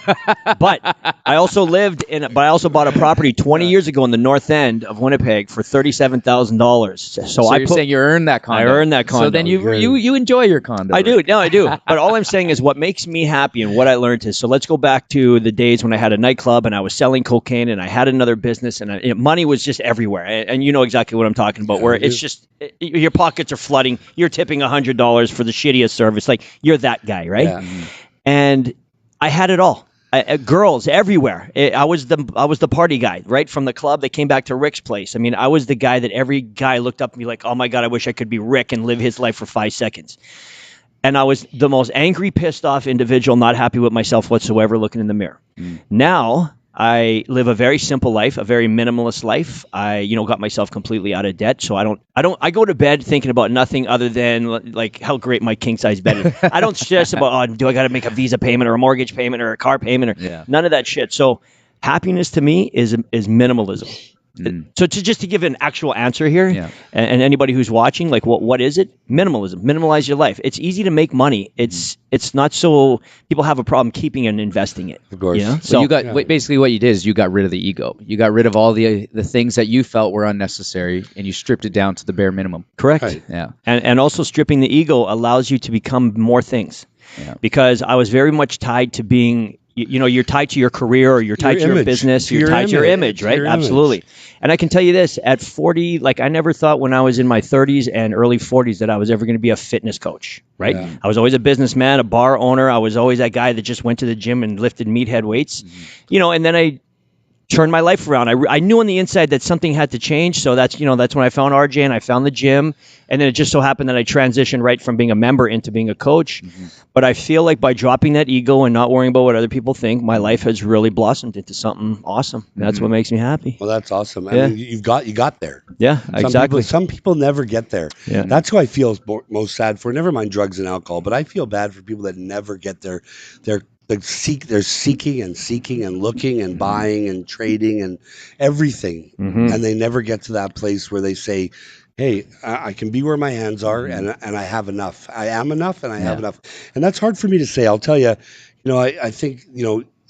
But I also bought a property 20 years ago in the north end of Winnipeg for $37,000. So you're saying you earned that condo. I earned that condo. So then you enjoy your condo. I do. No, I do. But all I'm saying is what makes me happy and what I learned is, so let's go back to the days when I had a nightclub and I was selling cocaine and I had another business and money was just everywhere. And you know exactly what I'm talking about, where it's just your pockets are flooding. You're tipping $100 for the shittiest service. Like, you're that guy, right? Yeah. And I had it all. Girls everywhere. I was the party guy, right? From the club, they came back to Rick's place. I mean, I was the guy that every guy looked up at me like, oh my God, I wish I could be Rick and live his life for 5 seconds. And I was the most angry, pissed off individual, not happy with myself whatsoever, looking in the mirror. Now I live a very simple life, a very minimalist life. I, got myself completely out of debt. So I go to bed thinking about nothing other than like how great my king size bed is. I don't stress about, do I got to make a Visa payment or a mortgage payment or a car payment or none of that shit. So happiness to me is minimalism. So to give an actual answer here, and anybody who's watching, like what is it? Minimalism. Minimalize your life. It's easy to make money. It's not so people have a problem keeping and investing it. Of course. So you got basically what you did is you got rid of the ego. You got rid of all the things that you felt were unnecessary, and you stripped it down to the bare minimum. Correct. Right. Yeah. And also stripping the ego allows you to become more things. Yeah. Because I was very much tied to being. You're tied to your career, or you're tied to your business, you're tied to your image, right? Absolutely. And I can tell you this, at 40, like I never thought when I was in my 30s and early 40s that I was ever going to be a fitness coach, right? Yeah. I was always a businessman, a bar owner. I was always that guy that just went to the gym and lifted meathead weights, and then I turned my life around. I knew on the inside that something had to change. So that's when I found RJ and I found the gym. And then it just so happened that I transitioned right from being a member into being a coach. But I feel like by dropping that ego and not worrying about what other people think, my life has really blossomed into something awesome. That's what makes me happy. Well, that's awesome. I mean, you got there. Yeah, exactly. Some people never get there. Yeah. That's who I feel most sad for. Never mind drugs and alcohol, but I feel bad for people that never get their they're seeking and looking and buying and trading and everything, and they never get to that place where they say, hey, I can be where my hands are, and I have enough. I am enough, and I have enough. And that's hard for me to say. I'll tell you, I think,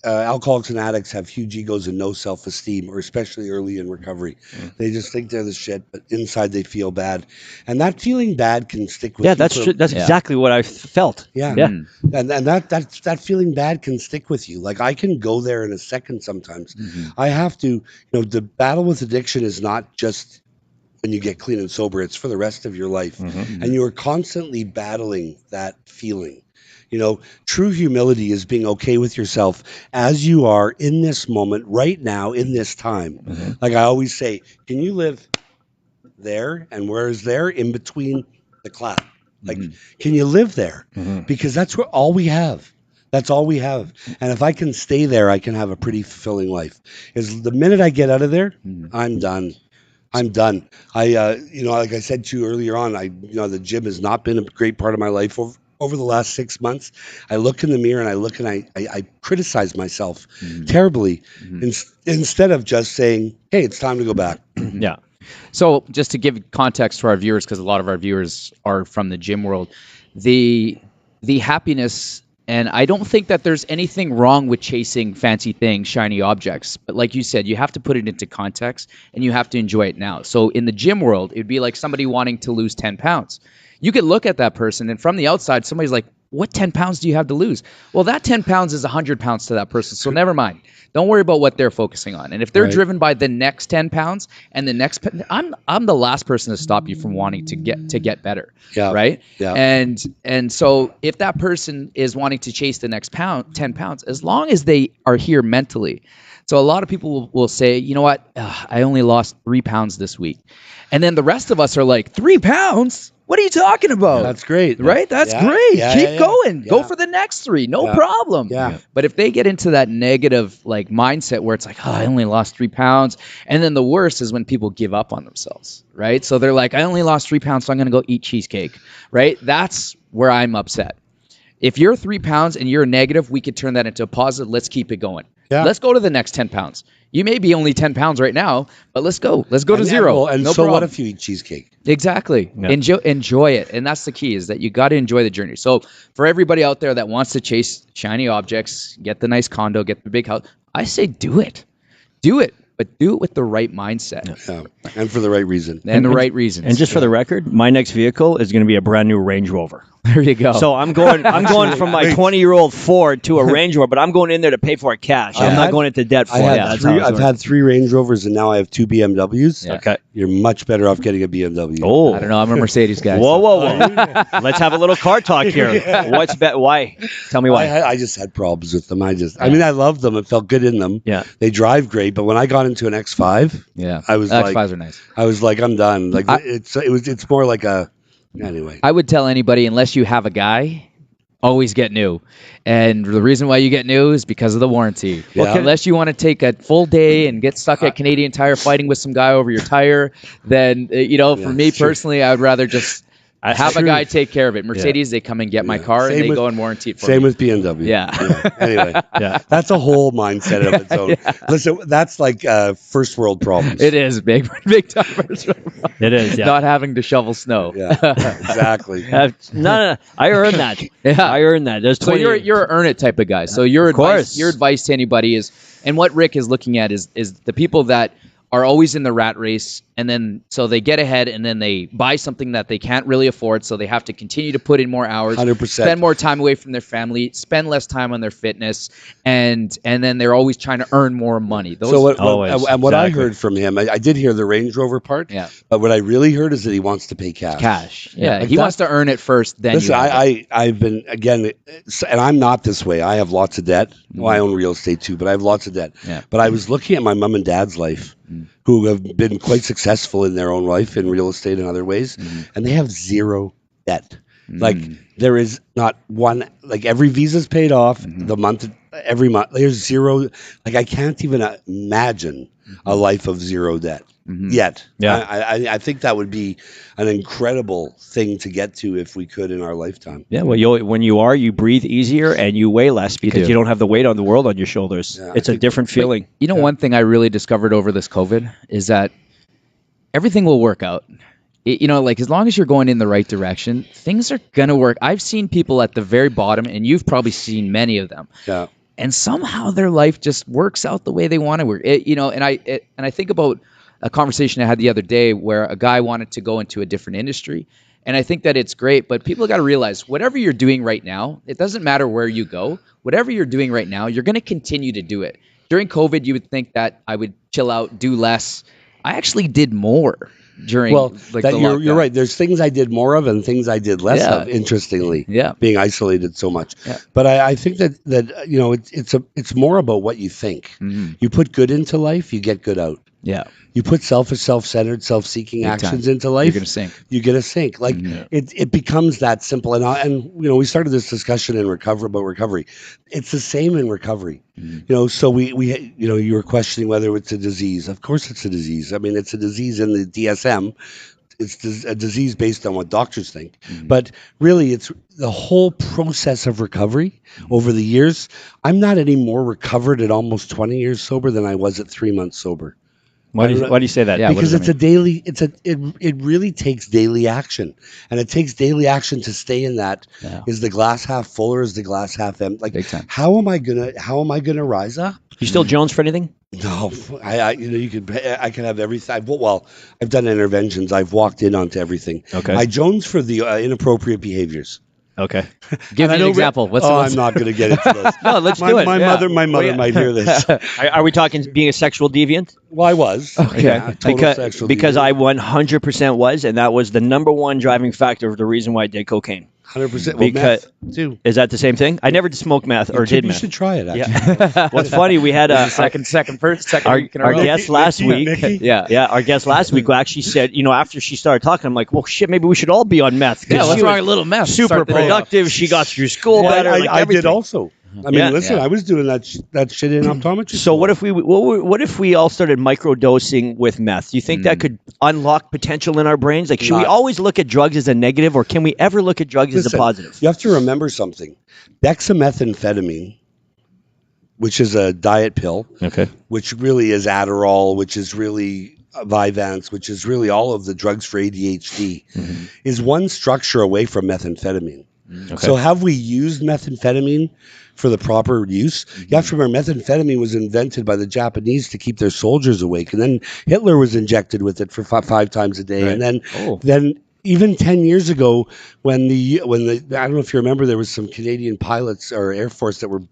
alcoholics and addicts have huge egos and no self-esteem, or especially early in recovery. They just think they're the shit, but inside they feel bad, and that feeling bad can stick with Yeah, you. that's true. That's exactly what I felt. Yeah. And that feeling bad can stick with you. Like I can go there in a second sometimes. I have to, the battle with addiction is not just when you get clean and sober, it's for the rest of your life. And you are constantly battling that feeling. True humility is being okay with yourself as you are in this moment, right now, in this time. Like I always say, can you live there? And where is there? In between the clap. Like, can you live there? Because that's all we have. That's all we have. And if I can stay there, I can have a pretty fulfilling life. Is the minute I get out of there, I'm done. I'm done. Like I said to you earlier on, the gym has not been a great part of my life over the last 6 months. I look in the mirror and I criticize myself terribly instead of just saying, hey, it's time to go back. Yeah. So just to give context to our viewers, because a lot of our viewers are from the gym world, the happiness, and I don't think that there's anything wrong with chasing fancy things, shiny objects. But like you said, you have to put it into context and you have to enjoy it now. So in the gym world, it'd be like somebody wanting to lose 10 pounds. You could look at that person and from the outside, somebody's like, what 10 pounds do you have to lose? Well, that 10 pounds is 100 pounds to that person. So never mind. Don't worry about what they're focusing on. And if they're driven by the next 10 pounds and the next, I'm the last person to stop you from wanting to get better. Yeah. Right. Yeah. And so if that person is wanting to chase the next 10 pounds, as long as they are here mentally. So a lot of people will say, you know what? I only lost 3 pounds this week. And then the rest of us are like, 3 pounds? What are you talking about? That's great. Right? That's great. Keep going. Go for the next 3. No problem. Yeah. But if they get into that negative like mindset where it's like, I only lost 3 pounds. And then the worst is when people give up on themselves. Right? So they're like, I only lost 3 pounds, so I'm going to go eat cheesecake. Right? That's where I'm upset. If you're 3 pounds and you're negative, we could turn that into a positive. Let's keep it going. Yeah. Let's go to the next 10 pounds. You may be only 10 pounds right now, but let's go. Let's go to 0. And no so problem. what if you eat cheesecake? Exactly. Yeah. Enjoy it. And that's the key, is that you got to enjoy the journey. So for everybody out there that wants to chase shiny objects, get the nice condo, get the big house, I say do it. Do it. But do it with the right mindset. Yeah. And for the right reason. And the right reasons. And just for the record, my next vehicle is going to be a brand new Range Rover. There you go. So I'm going from my 20-year-old Ford to a Range Rover, but I'm going in there to pay for it cash. I'm not going into debt for it. I've had 3 Range Rovers and now I have 2 BMWs. Yeah. Okay. You're much better off getting a BMW. Oh, I don't know. I'm a Mercedes guy. Whoa. Let's have a little car talk here. Why? Tell me why. I just had problems with them. I loved them. It felt good in them. Yeah. They drive great, but when I got into an X5, Yeah. I was X5s are nice. I was like, I'm done. Like it's more like a anyway. I would tell anybody, unless you have a guy, always get new. And the reason why you get new is because of the warranty. Yeah. Unless you want to take a full day and get stuck at Canadian Tire fighting with some guy over your tire, then, for me personally, I would rather just have a guy take care of it. Mercedes, they come and get my car and they go and warranty it for me. Same with BMW. Yeah. Anyway, that's a whole mindset of its own. Listen, that's like first world problems. It is big time. It is, yeah. Not having to shovel snow. Yeah, exactly. No. I earned that. Yeah. I earned that. There's 20 So you're an earn it type of guy. So your advice to anybody is, and what Rick is looking at is the people that are always in the rat race, and then so they get ahead and then they buy something that they can't really afford, so they have to continue to put in more hours, 100%. spend more time away from their family, spend less time on their fitness, and then they're always trying to earn more money. What I heard from him, I did hear the Range Rover part, but what I really heard is that he wants to pay cash. Yeah, Like he wants to earn it first, then listen, I've been, again, and I'm not this way. I have lots of debt. Well, I own real estate too, but I have lots of debt. Yeah. But I was looking at my mom and dad's life, who have been quite successful in their own life in real estate and other ways, and they have 0 debt. Like there is not one, like every visa's paid off every month. There's 0. Like I can't even imagine a life of 0 debt yet. Yeah. I think that would be an incredible thing to get to if we could in our lifetime. Yeah, well, you breathe easier and you weigh less because you don't have the weight on the world on your shoulders. Yeah, it's a different feeling. You know, one thing I really discovered over this COVID is that everything will work out. Like as long as you're going in the right direction, things are going to work. I've seen people at the very bottom, and you've probably seen many of them. Yeah. and somehow their life just works out the way they want to work. And I think about a conversation I had the other day where a guy wanted to go into a different industry. And I think that it's great, but people got to realize whatever you're doing right now, it doesn't matter where you go. Whatever you're doing right now, you're going to continue to do it. During COVID, you would think that I would chill out, do less. I actually did more during the lockdown. You're right. There's things I did more of and things I did less of, interestingly, being isolated so much. Yeah. But I think that it's more about what you think. Mm-hmm. You put good into life, you get good out. Yeah. You put selfish, self-centered, self-seeking actions into life, you're gonna sink. You get a sink. Like it becomes that simple. And we started this discussion in recovery. It's the same in recovery. Mm-hmm. So we you were questioning whether it's a disease. Of course, it's a disease. I mean, it's a disease in the DSM. It's a disease based on what doctors think. Mm-hmm. But really, it's the whole process of recovery over the years. I'm not any more recovered at almost 20 years sober than I was at 3 months sober. Why do you say that? Yeah, because it's a daily. It really takes daily action, and it takes daily action to stay in that. Yeah. Is the glass half full or is the glass half empty? Like, how am I gonna rise up? You still Jones for anything? No, I can have everything. I've done interventions. I've walked in onto everything. Okay. I Jones for the inappropriate behaviors. Okay. Give me an example. I'm not going to get into this. No, let's do it. My mother might hear this. Are we talking being a sexual deviant? Well, I was. Okay. Yeah, because I 100% was, and that was the number one driving factor of the reason why I did cocaine. 100%. Because meth too. Is that the same thing? I never smoked meth or did meth. You should try it. Actually. Yeah. What's funny? We had a second our guest last week. Our guest last week actually said, after she started talking, I'm like, well, shit, maybe we should all be on meth. Yeah, what's wrong with a little meth? Super productive. She got through school better. I did also. I mean, listen, I was doing that shit in optometry. So what if we all started microdosing with meth? Do you think that could unlock potential in our brains? Like, should we always look at drugs as a negative, or can we ever look at drugs as a positive? You have to remember something. Dexamethamphetamine, which is a diet pill, which really is Adderall, which is really Vyvanse, which is really all of the drugs for ADHD, is one structure away from methamphetamine. Okay. So have we used methamphetamine for the proper use? You have to remember, methamphetamine was invented by the Japanese to keep their soldiers awake, and then Hitler was injected with it for five times a day, right. And then even 10 years ago, when the I don't know if you remember, there was some Canadian pilots or Air Force that were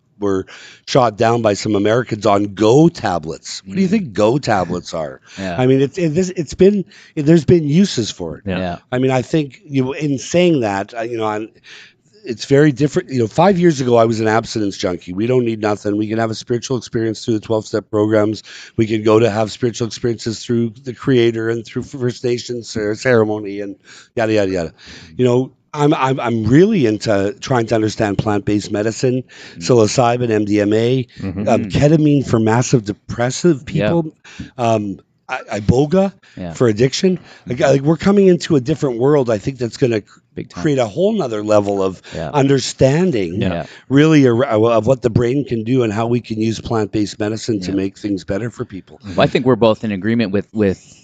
shot down by some Americans on Go tablets. What do you think Go tablets are? Yeah. I mean, there's been uses for it. Yeah. I mean, I think in saying that, it's very different. 5 years ago, I was an abstinence junkie. We don't need nothing. We can have a spiritual experience through the 12-step programs. We can go to have spiritual experiences through the Creator and through First Nations ceremony and yada yada yada. I'm really into trying to understand plant-based medicine, psilocybin, MDMA, ketamine for massive depressive people, iboga for addiction. Like, we're coming into a different world. I think that's going to create a whole nother level of understanding, really, of what the brain can do and how we can use plant-based medicine to make things better for people. Well, I think we're both in agreement with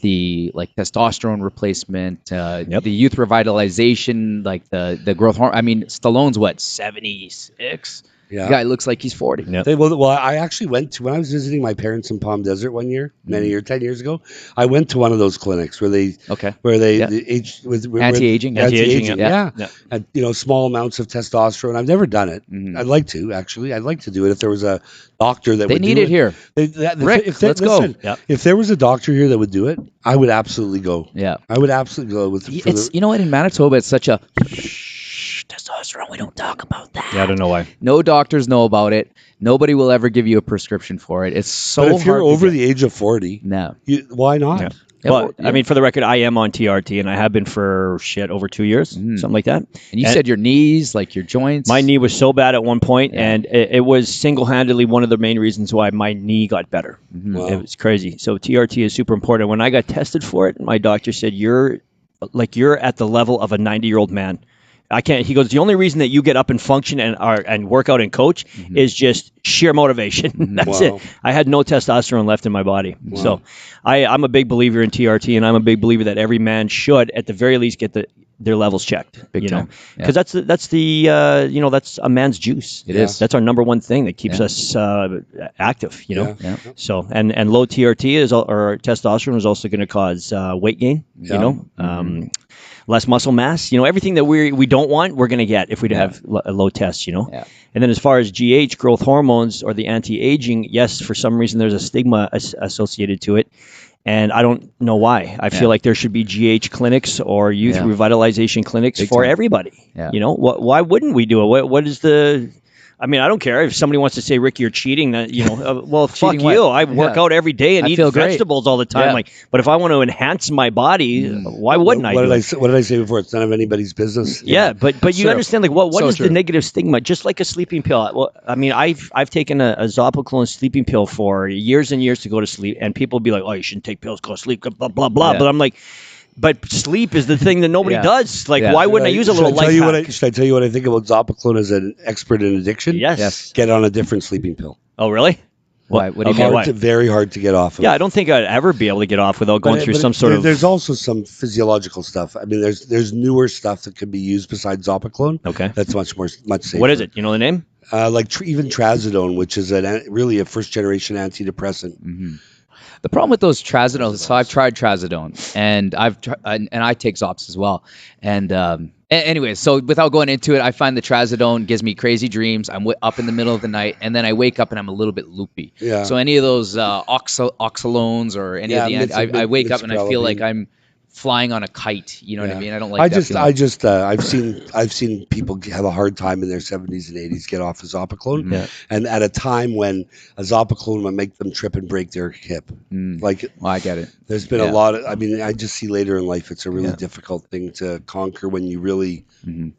the testosterone replacement, the youth revitalization, like the growth hormone. I mean, Stallone's 76. Yeah. The guy looks like he's 40. Yep. Well, I actually went to, when I was visiting my parents in Palm Desert one year, 10 years ago, I went to one of those clinics where they anti-aging. And, small amounts of testosterone. I've never done it. I'd like to, actually. I'd like to do it if there was a doctor that would do it. They need it here. Rick, let's go. Yep. If there was a doctor here that would do it, I would absolutely go. Yeah. I would absolutely go. You know what? In Manitoba, it's such a testosterone. We don't talk about that. Yeah, I don't know why. No doctors know about it. Nobody will ever give you a prescription for it. It's so hard. But if you're over the age of 40, why not? Yeah. Well, I mean, for the record, I am on TRT, and I have been for over 2 years, something like that. And you said your knees, like your joints. My knee was so bad at one point, and it was single-handedly one of the main reasons why my knee got better. Wow. It was crazy. So TRT is super important. When I got tested for it, my doctor said, you're at the level of a 90-year-old man. I can't. He goes, the only reason that you get up and function and work out and coach is just sheer motivation. That's it. I had no testosterone left in my body. Wow. So I'm a big believer in TRT, and I'm a big believer that every man should, at the very least, get the their levels checked. Big you know, time. Yeah. because that's that's a man's juice. It is. That's our number one thing that keeps us active. You know, Yeah. so and low TRT or testosterone is also going to cause weight gain. Yeah. You know, less muscle mass. You know, everything that we don't want, we're going to get if we have a low test. You know, and then as far as GH, growth hormones, or the anti-aging, yes, for some reason there's a stigma associated to it. And I don't know why. I feel like there should be GH clinics or youth revitalization clinics for everybody. Yeah. You know, why wouldn't we do it? What is the? I mean, I don't care if somebody wants to say, Rick, you're cheating. Well, fuck Cheating you. what? I work out every day and eat feel great. vegetables all the time. Yeah. But if I want to enhance my body, why wouldn't I? What did I say before? It's none of anybody's business. Yeah, but you understand what So is true. the negative stigma? Just like a sleeping pill. Well, I mean, I've taken a Zopiclone sleeping pill for years and years to go to sleep, and people be like, "Oh, you shouldn't take pills, go to sleep," blah blah blah. Yeah. But I'm like, but sleep is the thing that nobody does. Like, why wouldn't I use a little life hack? Should I tell you what I think about Zopiclone as an expert in addiction? Yes. Get on a different sleeping pill. Oh, really? Why? What do you mean? Very hard to get off of. Yeah, I don't think I'd ever be able to get off without going through some sort of. There's also some physiological stuff. I mean, there's newer stuff that can be used besides Zopiclone. Okay. That's much safer. What is it? You know the name? Like even trazodone, which is really a first generation antidepressant. Mm-hmm. The problem with those trazodone, so I've tried trazodone, and I take Zops as well. And anyway, so without going into it, I find the trazodone gives me crazy dreams. I'm up in the middle of the night, and then I wake up and I'm a little bit loopy. Yeah. So any of those oxalones or any of the, I wake up and I feel like I'm flying on a kite. You know what I mean? I don't like that feeling. I've seen people have a hard time in their 70s and 80s get off of Zopiclone, and at a time when a Zopiclone would make them trip and break their hip. Like, well, I get it. There's been a lot of. I mean, I just see later in life it's a really difficult thing to conquer when you really.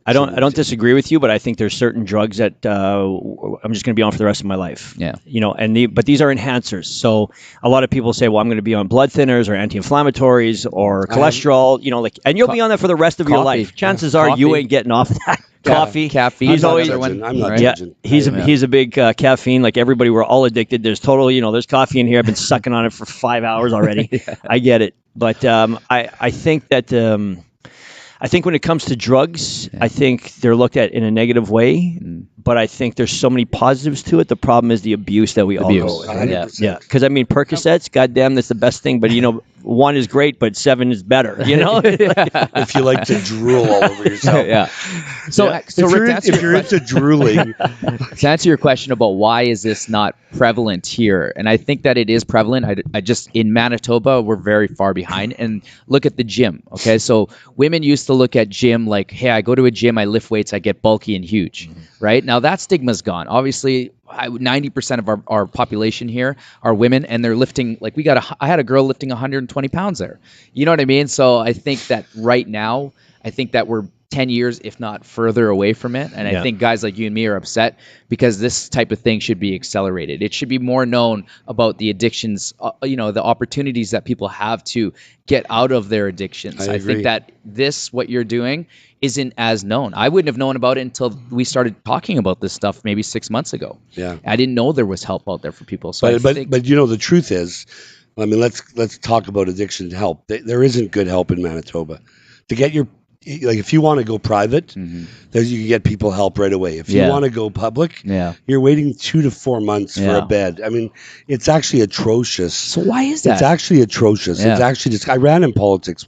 I don't disagree with you, but I think there's certain drugs that I'm just going to be on for the rest of my life. Yeah. You know, but these are enhancers. So a lot of people say, well, I'm going to be on blood thinners or anti-inflammatories or cholesterol. You know, and you'll be on that for the rest of your life. Chances are you ain't getting off that. Coffee, caffeine. He's always. I'm not judging. He's a big caffeine. Like everybody, we're all addicted. There's there's coffee in here. I've been sucking on it for 5 hours already. I get it, but I think that I think when it comes to drugs, I think they're looked at in a negative way. But I think there's so many positives to it. The problem is the abuse that we all go with. Yeah. Because I mean, Percocets, goddamn, that's the best thing. But 1 is great, but 7 is better. If you like to drool all over yourself. So if you're into drooling, to answer your question about why is this not prevalent here, and I think that it is prevalent. I just in Manitoba we're very far behind. And look at the gym. Okay, so women used to look at gym like, hey, I go to a gym, I lift weights, I get bulky and huge. Right now that stigma's gone. Obviously, 90% of our population here are women, and they're lifting like I had a girl lifting 120 pounds there. You know what I mean? So I think that right now, I think that we're 10 years, if not further away from it. And I think guys like you and me are upset because this type of thing should be accelerated. It should be more known about the addictions, the opportunities that people have to get out of their addictions. I think that what you're doing isn't as known. I wouldn't have known about it until we started talking about this stuff maybe 6 months ago. Yeah. I didn't know there was help out there for people. So but the truth is, I mean, let's talk about addiction help. There isn't good help in Manitoba. To get if you want to go private, you can get people help right away. If you want to go public, you're waiting 2 to 4 months for a bed. I mean, it's actually atrocious. So why is that? It's actually atrocious. It's actually just. I ran in politics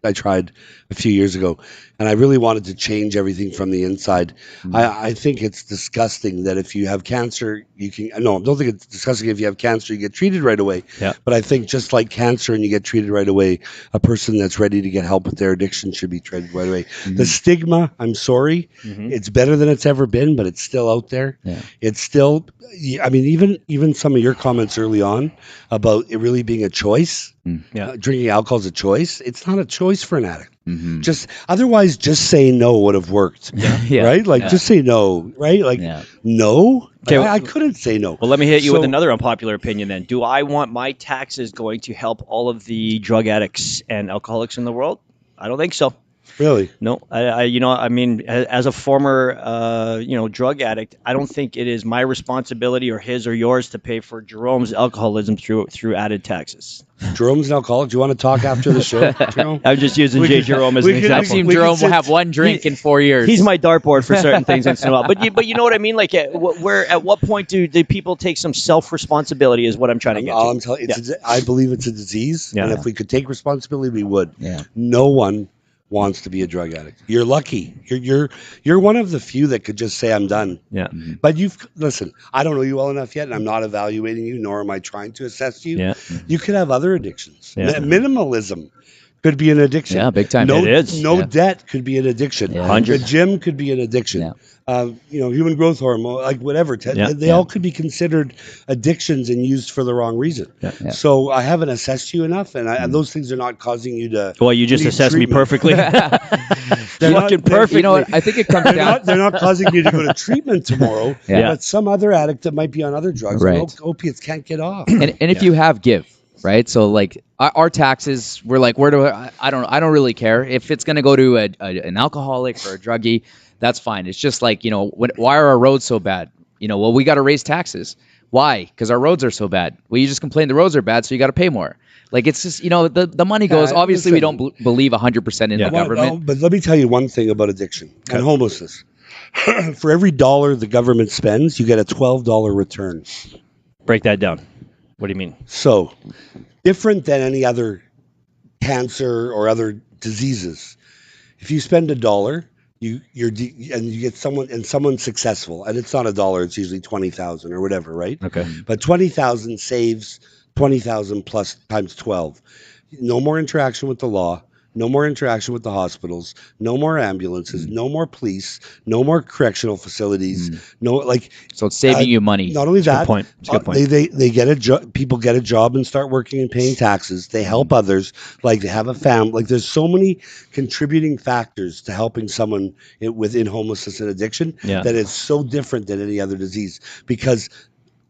I tried a few years ago, and I really wanted to change everything from the inside. I think it's disgusting that if you have cancer, I don't think it's disgusting if you have cancer, you get treated right away. Yeah. But I think just like cancer and you get treated right away, a person that's ready to get help with their addiction should be treated right away. The stigma, I'm sorry, it's better than it's ever been, but it's still out there. Yeah. It's still, I mean, even some of your comments early on about it really being a choice. Drinking alcohol is a choice. It's not a choice for an addict. Just say no would have worked. Right? Just say no. Right? No. Okay, I couldn't say no. Well, let me hit you with another unpopular opinion then. Do I want my taxes going to help all of the drug addicts and alcoholics in the world? I don't think so. Really? No, I mean, as a former, drug addict, I don't think it is my responsibility or his or yours to pay for Jerome's alcoholism through added taxes. Jerome's an alcoholic. Do you want to talk after the show, Jerome? I'm just using We Jay could- Jerome as we an could- example. I've seen we could Jerome sit- have one drink in 4 years. He's my dartboard for certain things once in a while. But you know what I mean? Like, at what point do people take some self responsibility? Is what I'm trying to get All to. I'm telling you, I believe it's a disease, Yeah. and if we could take responsibility, we would. Yeah. No one wants to be a drug addict. You're lucky. You're one of the few that could just say I'm done. Yeah. But listen. I don't know you well enough yet, and I'm not evaluating you, nor am I trying to assess you. Yeah. You could have other addictions. Yeah. Minimalism could be an addiction. Yeah, big time. No, It is. no Yeah. debt could be an addiction. Yeah. 100. The gym could be an addiction. Yeah. Human growth hormone, like whatever. Yeah. They all could be considered addictions and used for the wrong reason. Yeah. Yeah. So I haven't assessed you enough, and those things are not causing you to. Well, you just need assessed me treatment. perfectly. They're not- Fucking they're- perfect. You know what? I think it comes They're down. not, they're not causing you to go to treatment tomorrow, Yeah. but some other addict that might be on other drugs, Right. and opiates can't get off. And if you have give, right? So like our taxes, we're like, where do I don't really care if it's going to go to an alcoholic or a druggie. That's fine. It's just like, why are our roads so bad? Well, we got to raise taxes. Why? Because our roads are so bad. Well, you just complain the roads are bad, so you got to pay more. Like, it's just, the money goes. Yeah, Obviously, we listen. don't believe 100% in the government. But let me tell you one thing about addiction and homelessness. For every dollar the government spends, you get a $12 return. Break that down. What do you mean? So, different than any other cancer or other diseases. If you spend $1, and you get someone's successful, and it's not $1, it's usually 20,000 or whatever, right? Okay. But 20,000 saves 20,000 plus times 12. No more interaction with the law. No more interaction with the hospitals. No more ambulances. No more police. No more correctional facilities. No, So it's saving you money. not only that, point. It's a good point. they get a job. People get a job and start working and paying taxes. They help others. Like they have a family. Like there's so many contributing factors to helping someone within homelessness and addiction Yeah. that it's so different than any other disease because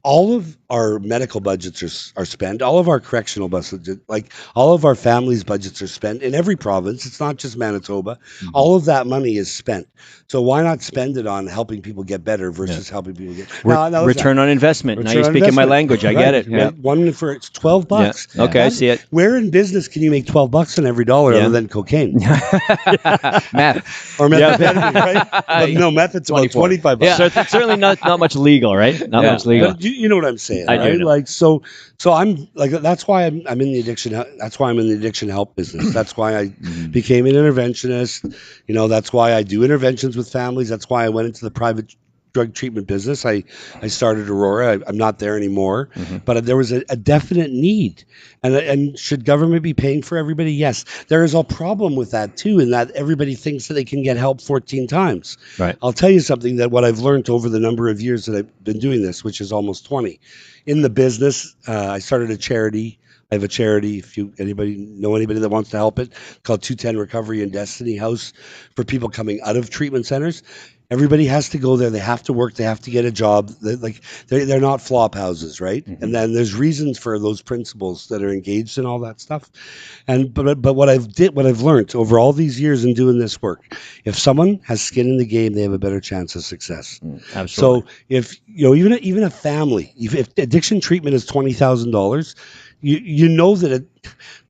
all of our medical budgets are spent. All of our correctional budgets, like all of our families' budgets are spent in every province. It's not just Manitoba. All of that money is spent. So why not spend it on helping people get better versus helping people get Return on investment. Now Return you're on speaking my investment. language. I get it. Right. Yeah. One for it's $12. Yeah. Okay, I see it. Where in business can you make $12 on every dollar Yeah. other than cocaine Math. or methamphetamine? Right? But no, meth it's about 24. $25. So it's certainly not much legal, right? Not much legal. But you know what I'm saying, I do right? know. Like so I'm like that's why I'm in the addiction. That's why I'm in the addiction help business. That's why I became an interventionist. That's why I do interventions with families. That's why I went into the private drug treatment business. I started Aurora. I'm not there anymore, but there was a definite need. And should government be paying for everybody? Yes. There is a problem with that too, in that everybody thinks that they can get help 14 times. Right. I'll tell you something that what I've learned over the number of years that I've been doing this, which is almost 20. In the business, I started a charity. I have a charity. If anybody that wants to help it, called 210 Recovery and Destiny House for people coming out of treatment centers. Everybody has to go there. They have to work. They have to get a job. They're not flop houses, right? And then there's reasons for those principles that are engaged in all that stuff. But what I've learned over all these years in doing this work, if someone has skin in the game, they have a better chance of success. Absolutely. So if even a family, if addiction treatment is $20,000, you know that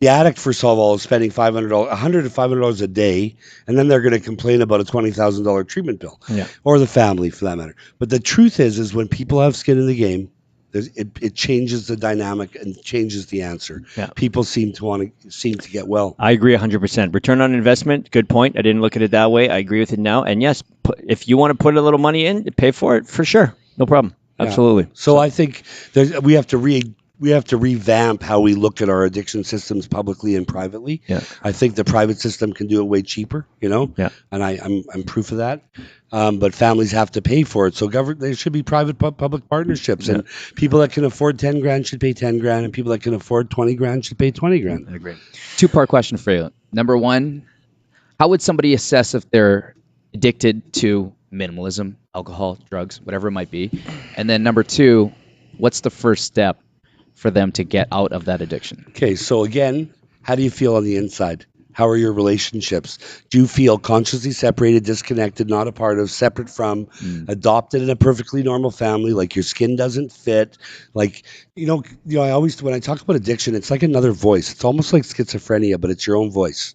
the addict, first of all, is spending $100 to $500 a day, and then they're going to complain about a $20,000 treatment bill, or the family for that matter. But the truth is when people have skin in the game, it changes the dynamic and changes the answer. Yeah. People seem to get well. I agree 100%. Return on investment, good point. I didn't look at it that way. I agree with it now. And yes, if you want to put a little money in, pay for it, for sure. No problem. Absolutely. So I think we have to revamp how we look at our addiction systems publicly and privately. Yeah. I think the private system can do it way cheaper, Yeah. and I'm proof of that. But families have to pay for it. So there should be private public partnerships, and people that can afford 10 grand should pay 10 grand, and people that can afford 20 grand should pay 20 grand. I agree. Two-part question for you. Number one, how would somebody assess if they're addicted to minimalism, alcohol, drugs, whatever it might be? And then number two, what's the first step for them to get out of that addiction? Okay, so again, how do you feel on the inside? How are your relationships? Do you feel consciously separated, disconnected, not a part of, separate from, adopted in a perfectly normal family, like your skin doesn't fit? Like, I always, when I talk about addiction, it's like another voice. It's almost like schizophrenia, but it's your own voice.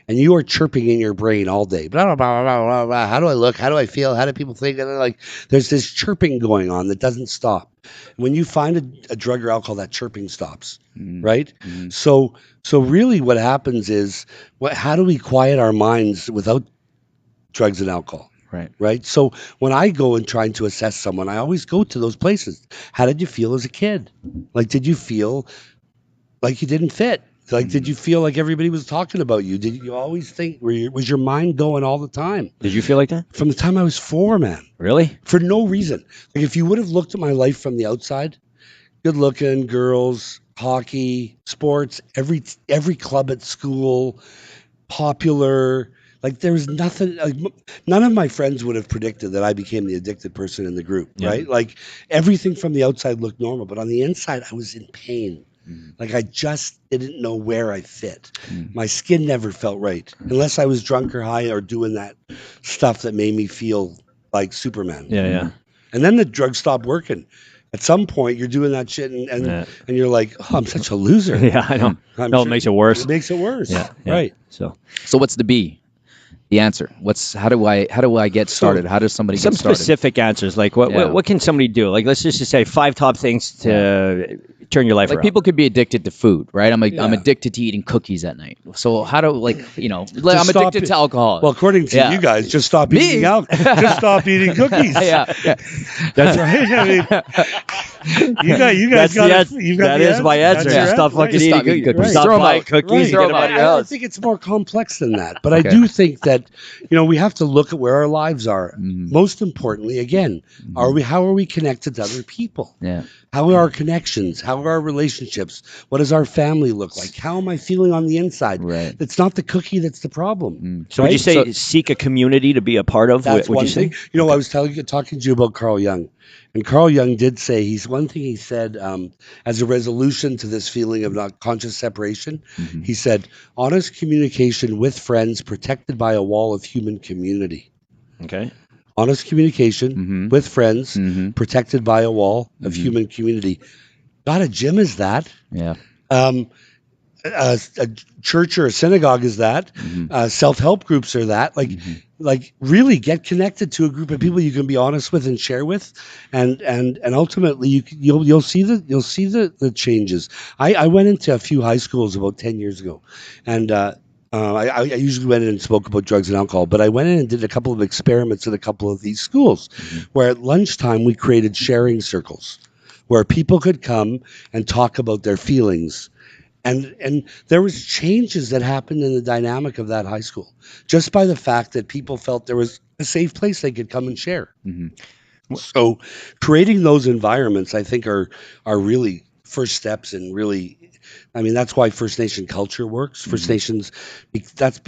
And you are chirping in your brain all day. Blah, blah, blah, blah, blah, blah. How do I look? How do I feel? How do people think? And like, there's this chirping going on that doesn't stop. When you find a drug or alcohol, that chirping stops, right? So really what happens is, how do we quiet our minds without drugs and alcohol? Right. So when I go and trying to assess someone, I always go to those places. How did you feel as a kid? Like, did you feel like you didn't fit? Like, did you feel like everybody was talking about you? Did you always think, was your mind going all the time? Did you feel like that? From the time I was 4, man. Really? For no reason. Like, if you would have looked at my life from the outside, good looking, girls, hockey, sports, every club at school, popular. Like, there was nothing, like, none of my friends would have predicted that I became the addicted person in the group, right? Like, everything from the outside looked normal, but on the inside, I was in pain. Like, I just didn't know where I fit. My skin never felt right unless I was drunk or high or doing that stuff that made me feel like Superman. Yeah. And then the drugs stopped working. At some point, you're doing that shit, and you're like, "Oh, I'm such a loser." Yeah, I know. It makes it worse. It makes it worse. Yeah. Right. So what's the B? The answer. How do I get started? How does somebody some get started? specific answers, like what can somebody do? Like, let's just say 5 top things to turn your life Like, around. people could be addicted to food, right? I'm addicted to eating cookies at night. So how do, like, I'm addicted to alcohol. Well, according to you guys, just stop eating just stop eating cookies. yeah. That's right. I mean, you guys got that is my answer. That's Stop right. fucking Stop eating eating cookies. cookies. Stop Throw 'em buying out. cookies. Right. Get Throw 'em them out out. of your I house. think it's more complex than that. But I do think that, we have to look at where our lives are. Most importantly, again, how are we connected to other people? Yeah. How are our connections? How are our relationships? What does our family look like? How am I feeling on the inside? Right. It's not the cookie that's the problem. So would you say seek a community to be a part of? That's would one you say? thing. I was talking to you about Carl Jung. And Carl Jung did say, one thing he said, as a resolution to this feeling of not conscious separation, he said, honest communication with friends protected by a wall of human community. Okay. Honest communication with friends protected by a wall of human community. Not a gym is that. Yeah. A church or a synagogue is that. Self-help groups are that. Like really get connected to a group of people you can be honest with and share with, and ultimately you'll see the changes. I went into a few high schools about 10 years ago, and I usually went in and spoke about drugs and alcohol, but I went in and did a couple of experiments at a couple of these schools, where at lunchtime we created sharing circles, where people could come and talk about their feelings. And there was changes that happened in the dynamic of that high school just by the fact that people felt there was a safe place they could come and share. So creating those environments, I think, are really first steps in really. I mean, that's why First Nation culture works. First Nations, that's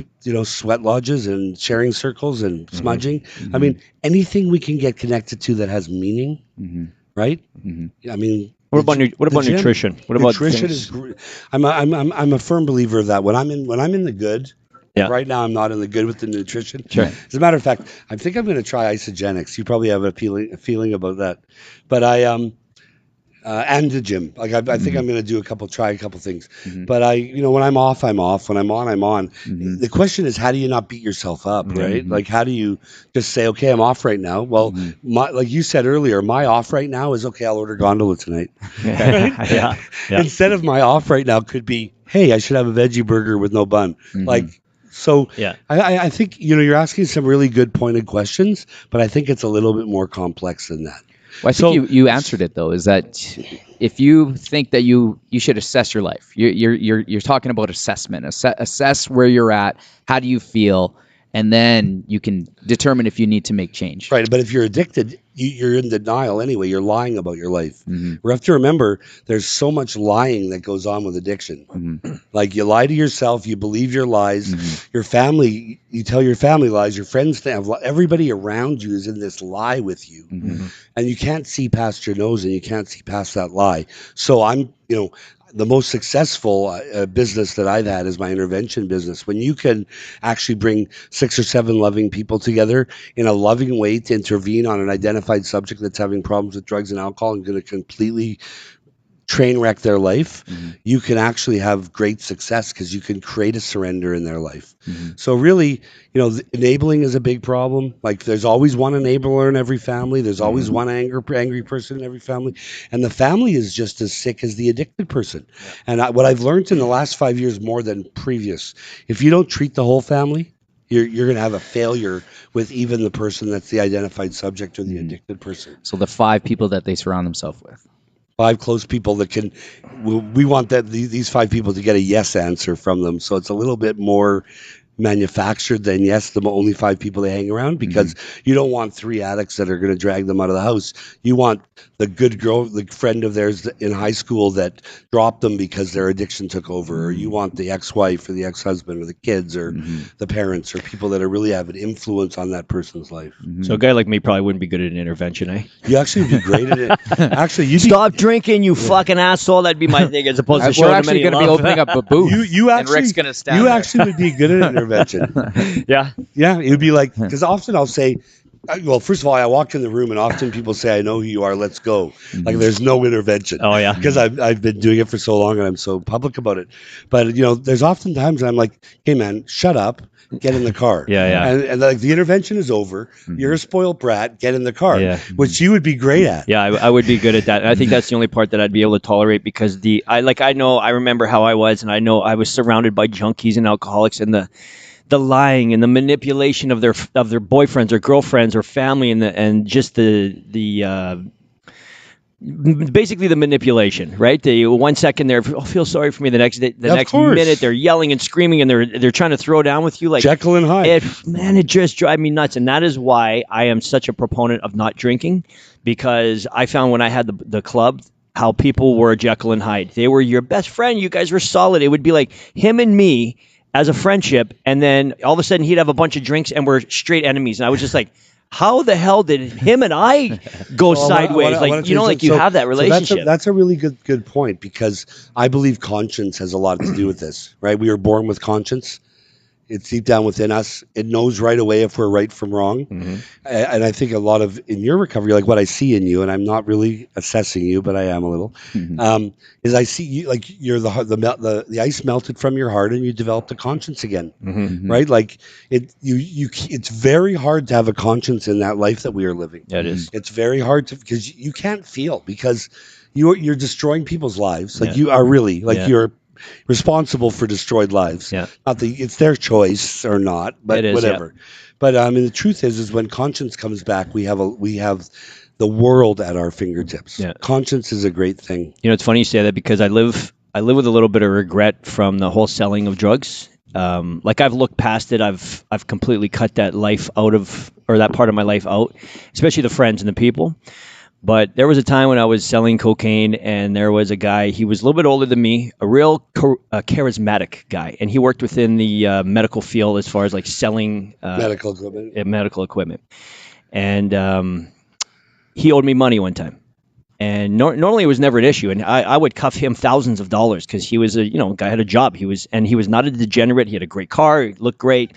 sweat lodges and sharing circles and smudging. I mean, anything we can get connected to that has meaning, right? I mean. What about nutrition? What about nutrition? I'm a firm believer of that. When I'm in the good, right now I'm not in the good with the nutrition. Sure. As a matter of fact, I think I'm going to try isogenics. You probably have a feeling about that, but and the gym. Like I think I'm going to try a couple things. But when I'm off, I'm off. When I'm on, I'm on. The question is, how do you not beat yourself up, right? Like, how do you just say, okay, I'm off right now? Well, like you said earlier, my off right now is, okay, I'll order gondola tonight. Yeah. Instead of my off right now could be, hey, I should have a veggie burger with no bun. I think, you're asking some really good pointed questions, but I think it's a little bit more complex than that. Well, I think you answered it, though, is that if you think that you should assess your life, you're talking about assessment, assess where you're at, how do you feel, and then you can determine if you need to make change. Right, but if you're addicted, you're in denial anyway. You're lying about your life. We have to remember there's so much lying that goes on with addiction. Like, you lie to yourself, you believe your lies, your family, you tell your family lies, your friends everybody around you is in this lie with you. And you can't see past your nose and you can't see past that lie. So the most successful business that I've had is my intervention business. When you can actually bring 6 or 7 loving people together in a loving way to intervene on an identified subject that's having problems with drugs and alcohol and going to completely train wreck their life, you can actually have great success because you can create a surrender in their life. So really, enabling is a big problem. Like there's always one enabler in every family. There's always one angry person in every family. And the family is just as sick as the addicted person. And what I've learned in the last 5 years more than previous, if you don't treat the whole family, you're going to have a failure with even the person that's the identified subject or the addicted person. So the 5 people that they surround themselves with. 5 close people that can, we want these 5 people to get a yes answer from them. So it's a little bit more manufactured than yes, the only 5 people they hang around, because you don't want 3 addicts that are going to drag them out of the house. You want the good girl, the friend of theirs in high school that dropped them because their addiction took over, or you want the ex-wife or the ex-husband or the kids or the parents or people that are really have an influence on that person's life. So a guy like me probably wouldn't be good at an intervention, eh? You actually would be great at it. Actually, you'd Stop drinking, you fucking asshole. That'd be my thing, as opposed to We're showing actually going to be opening up a booth. You and actually, Rick's going to stand you there. actually would be good at an intervention. Yeah. Yeah, it would be like, because often I'll say, well, first of all, I walk in the room and often people say, I know who you are, let's go. Like there's no intervention. Oh, yeah. Because I've been doing it for so long and I'm so public about it. But, there's often times when I'm like, hey, man, shut up. Get in the car. Yeah. And like the intervention is over. You're a spoiled brat. Get in the car. Yeah. Which you would be great at. Yeah, I would be good at that. And I think that's the only part that I'd be able to tolerate, because I remember how I was, and I know I was surrounded by junkies and alcoholics, and the lying and the manipulation of their boyfriends or girlfriends or family, and just the basically the manipulation, right? The 1 second they're feel sorry for me, the next minute they're yelling and screaming and they're trying to throw down with you like Jekyll and Hyde. It just drives me nuts, and that is why I am such a proponent of not drinking, because I found when I had the club how people were Jekyll and Hyde. They were your best friend. You guys were solid. It would be like him and me as a friendship, and then all of a sudden he'd have a bunch of drinks and we're straight enemies. And I was just like, how the hell did him and I go sideways? You have that relationship. So that's a really good point, because I believe conscience has a lot to do with this, right? We were born with conscience. It's deep down within us. It knows right away if we're right from wrong. And I think a lot of, in your recovery, like what I see in you, and I'm not really assessing you, but I am a little, is I see you like you're the ice melted from your heart and you developed a conscience again, right? Like it's very hard to have a conscience in that life that we are living. Yeah, it is. It's very hard because you can't feel, because you're destroying people's lives. Like you are really, like you're responsible for destroyed lives. Yeah. Not it's their choice or not, but whatever. Yeah. But the truth is when conscience comes back, we have the world at our fingertips. Yeah. Conscience is a great thing. It's funny you say that, because I live with a little bit of regret from the whole selling of drugs. Like I've looked past it. I've completely cut that life out of, or that part of my life out, especially the friends and the people. But there was a time when I was selling cocaine, and there was a guy, he was a little bit older than me, a real charismatic guy. And he worked within the medical field as far as like selling medical equipment. And he owed me money one time. And normally it was never an issue. And I would cuff him thousands of dollars, because he was guy had a job. He was not a degenerate. He had a great car. He looked great.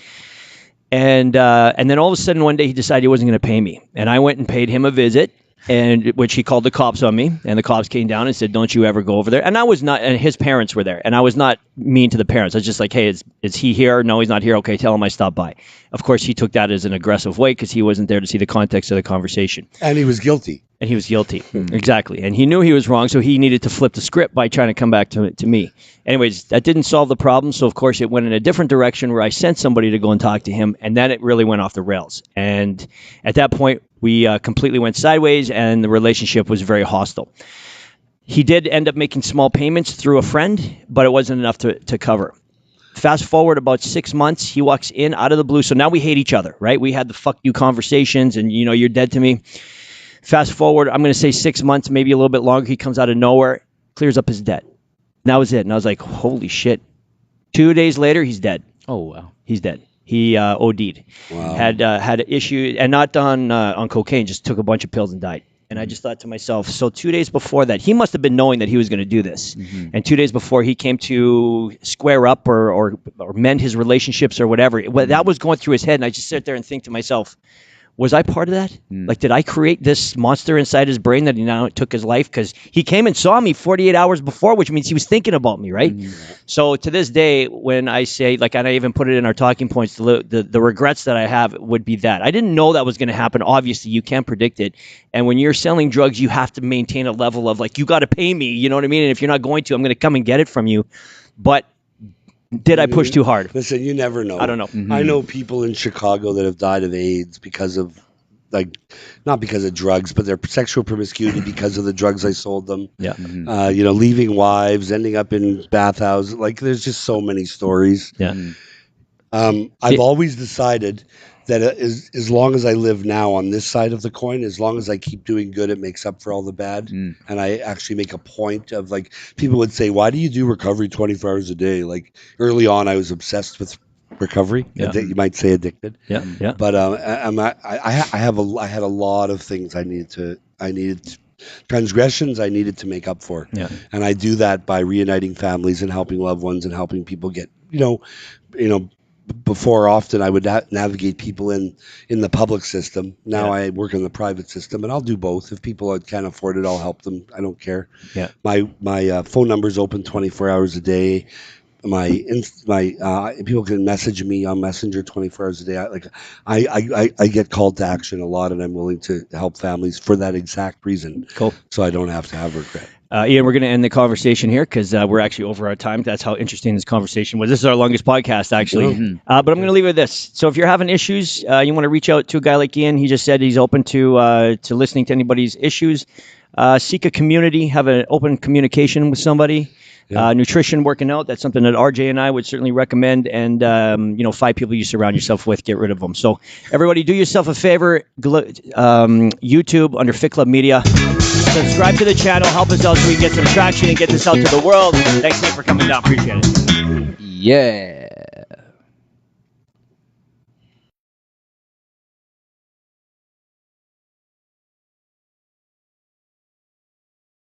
And then all of a sudden one day he decided he wasn't going to pay me. And I went and paid him a visit, and which he called the cops on me, and the cops came down and said, don't you ever go over there. And I was not, and his parents were there, and I was not mean to the parents. I was just like, hey, is he here? No, he's not here. Okay, tell him I stopped by. Of course, he took that as an aggressive way, because he wasn't there to see the context of the conversation. And he was guilty. Exactly. And he knew he was wrong, so he needed to flip the script by trying to come back to me. Anyways, that didn't solve the problem, so of course it went in a different direction, where I sent somebody to go and talk to him, and then it really went off the rails. And at that point, we completely went sideways, and the relationship was very hostile. He did end up making small payments through a friend, but it wasn't enough to cover. Fast forward about 6 months, he walks in out of the blue. So now we hate each other, right? We had the fuck you conversations, and you're dead to me. Fast forward, I'm going to say 6 months, maybe a little bit longer. He comes out of nowhere, clears up his debt. And that was it. And I was like, holy shit. 2 days later, he's dead. Oh, wow. He's dead. He OD'd. Wow. Had an issue, and not on cocaine, just took a bunch of pills and died. And I just thought to myself, so 2 days before that, he must have been knowing that he was going to do this. And 2 days before he came to square up or mend his relationships or whatever, that was going through his head. And I just sit there and think to myself, was I part of that? Like, did I create this monster inside his brain that he now took his life? Because he came and saw me 48 hours before, which means he was thinking about me, right? So to this day, when I say, like, and I even put it in our talking points, the regrets that I have would be that. I didn't know that was going to happen. Obviously, you can't predict it. And when you're selling drugs, you have to maintain a level of, like, you got to pay me, you know what I mean? And if you're not going to, I'm going to come and get it from you. But did I push too hard? Listen, you never know. I don't know. I know people in Chicago that have died of AIDS because of, like, not because of drugs, but their sexual promiscuity because of the drugs I sold them. Yeah. Leaving wives, ending up in bathhouses. Like, there's just so many stories. Yeah. I've always decided that as long as I live now on this side of the coin, as long as I keep doing good, it makes up for all the bad. And I actually make a point of, like, people would say, why do you do recovery 24 hours a day? Like, early on, I was obsessed with recovery. Yeah. You might say addicted. Yeah. Yeah. But I had a lot of things I needed transgressions I needed to make up for. Yeah. And I do that by reuniting families and helping loved ones and helping people get, before often I would navigate people in the public system. Now I work in the private system, and I'll do both. If people can't afford it, I'll help them. I don't care. Yeah. My phone number's open 24 hours a day. People can message me on Messenger 24 hours a day. I get called to action a lot, and I'm willing to help families for that exact reason. Cool. So I don't have to have regret. Ian, we're going to end the conversation here because we're actually over our time. That's how interesting this conversation was. This is our longest podcast, actually. But I'm going to leave it with this. So if you're having issues, you want to reach out to a guy like Ian. He just said he's open to listening to anybody's issues. Seek a community, have an open communication with somebody. Nutrition, working out, that's something that RJ and I would certainly recommend. And, 5 people you surround yourself with, get rid of them. So everybody do yourself a favor, YouTube under Fit Club Media. Subscribe to the channel, help us out so we can get some traction and get this out to the world. Thanks, Nick, for coming down. Appreciate it. Yeah.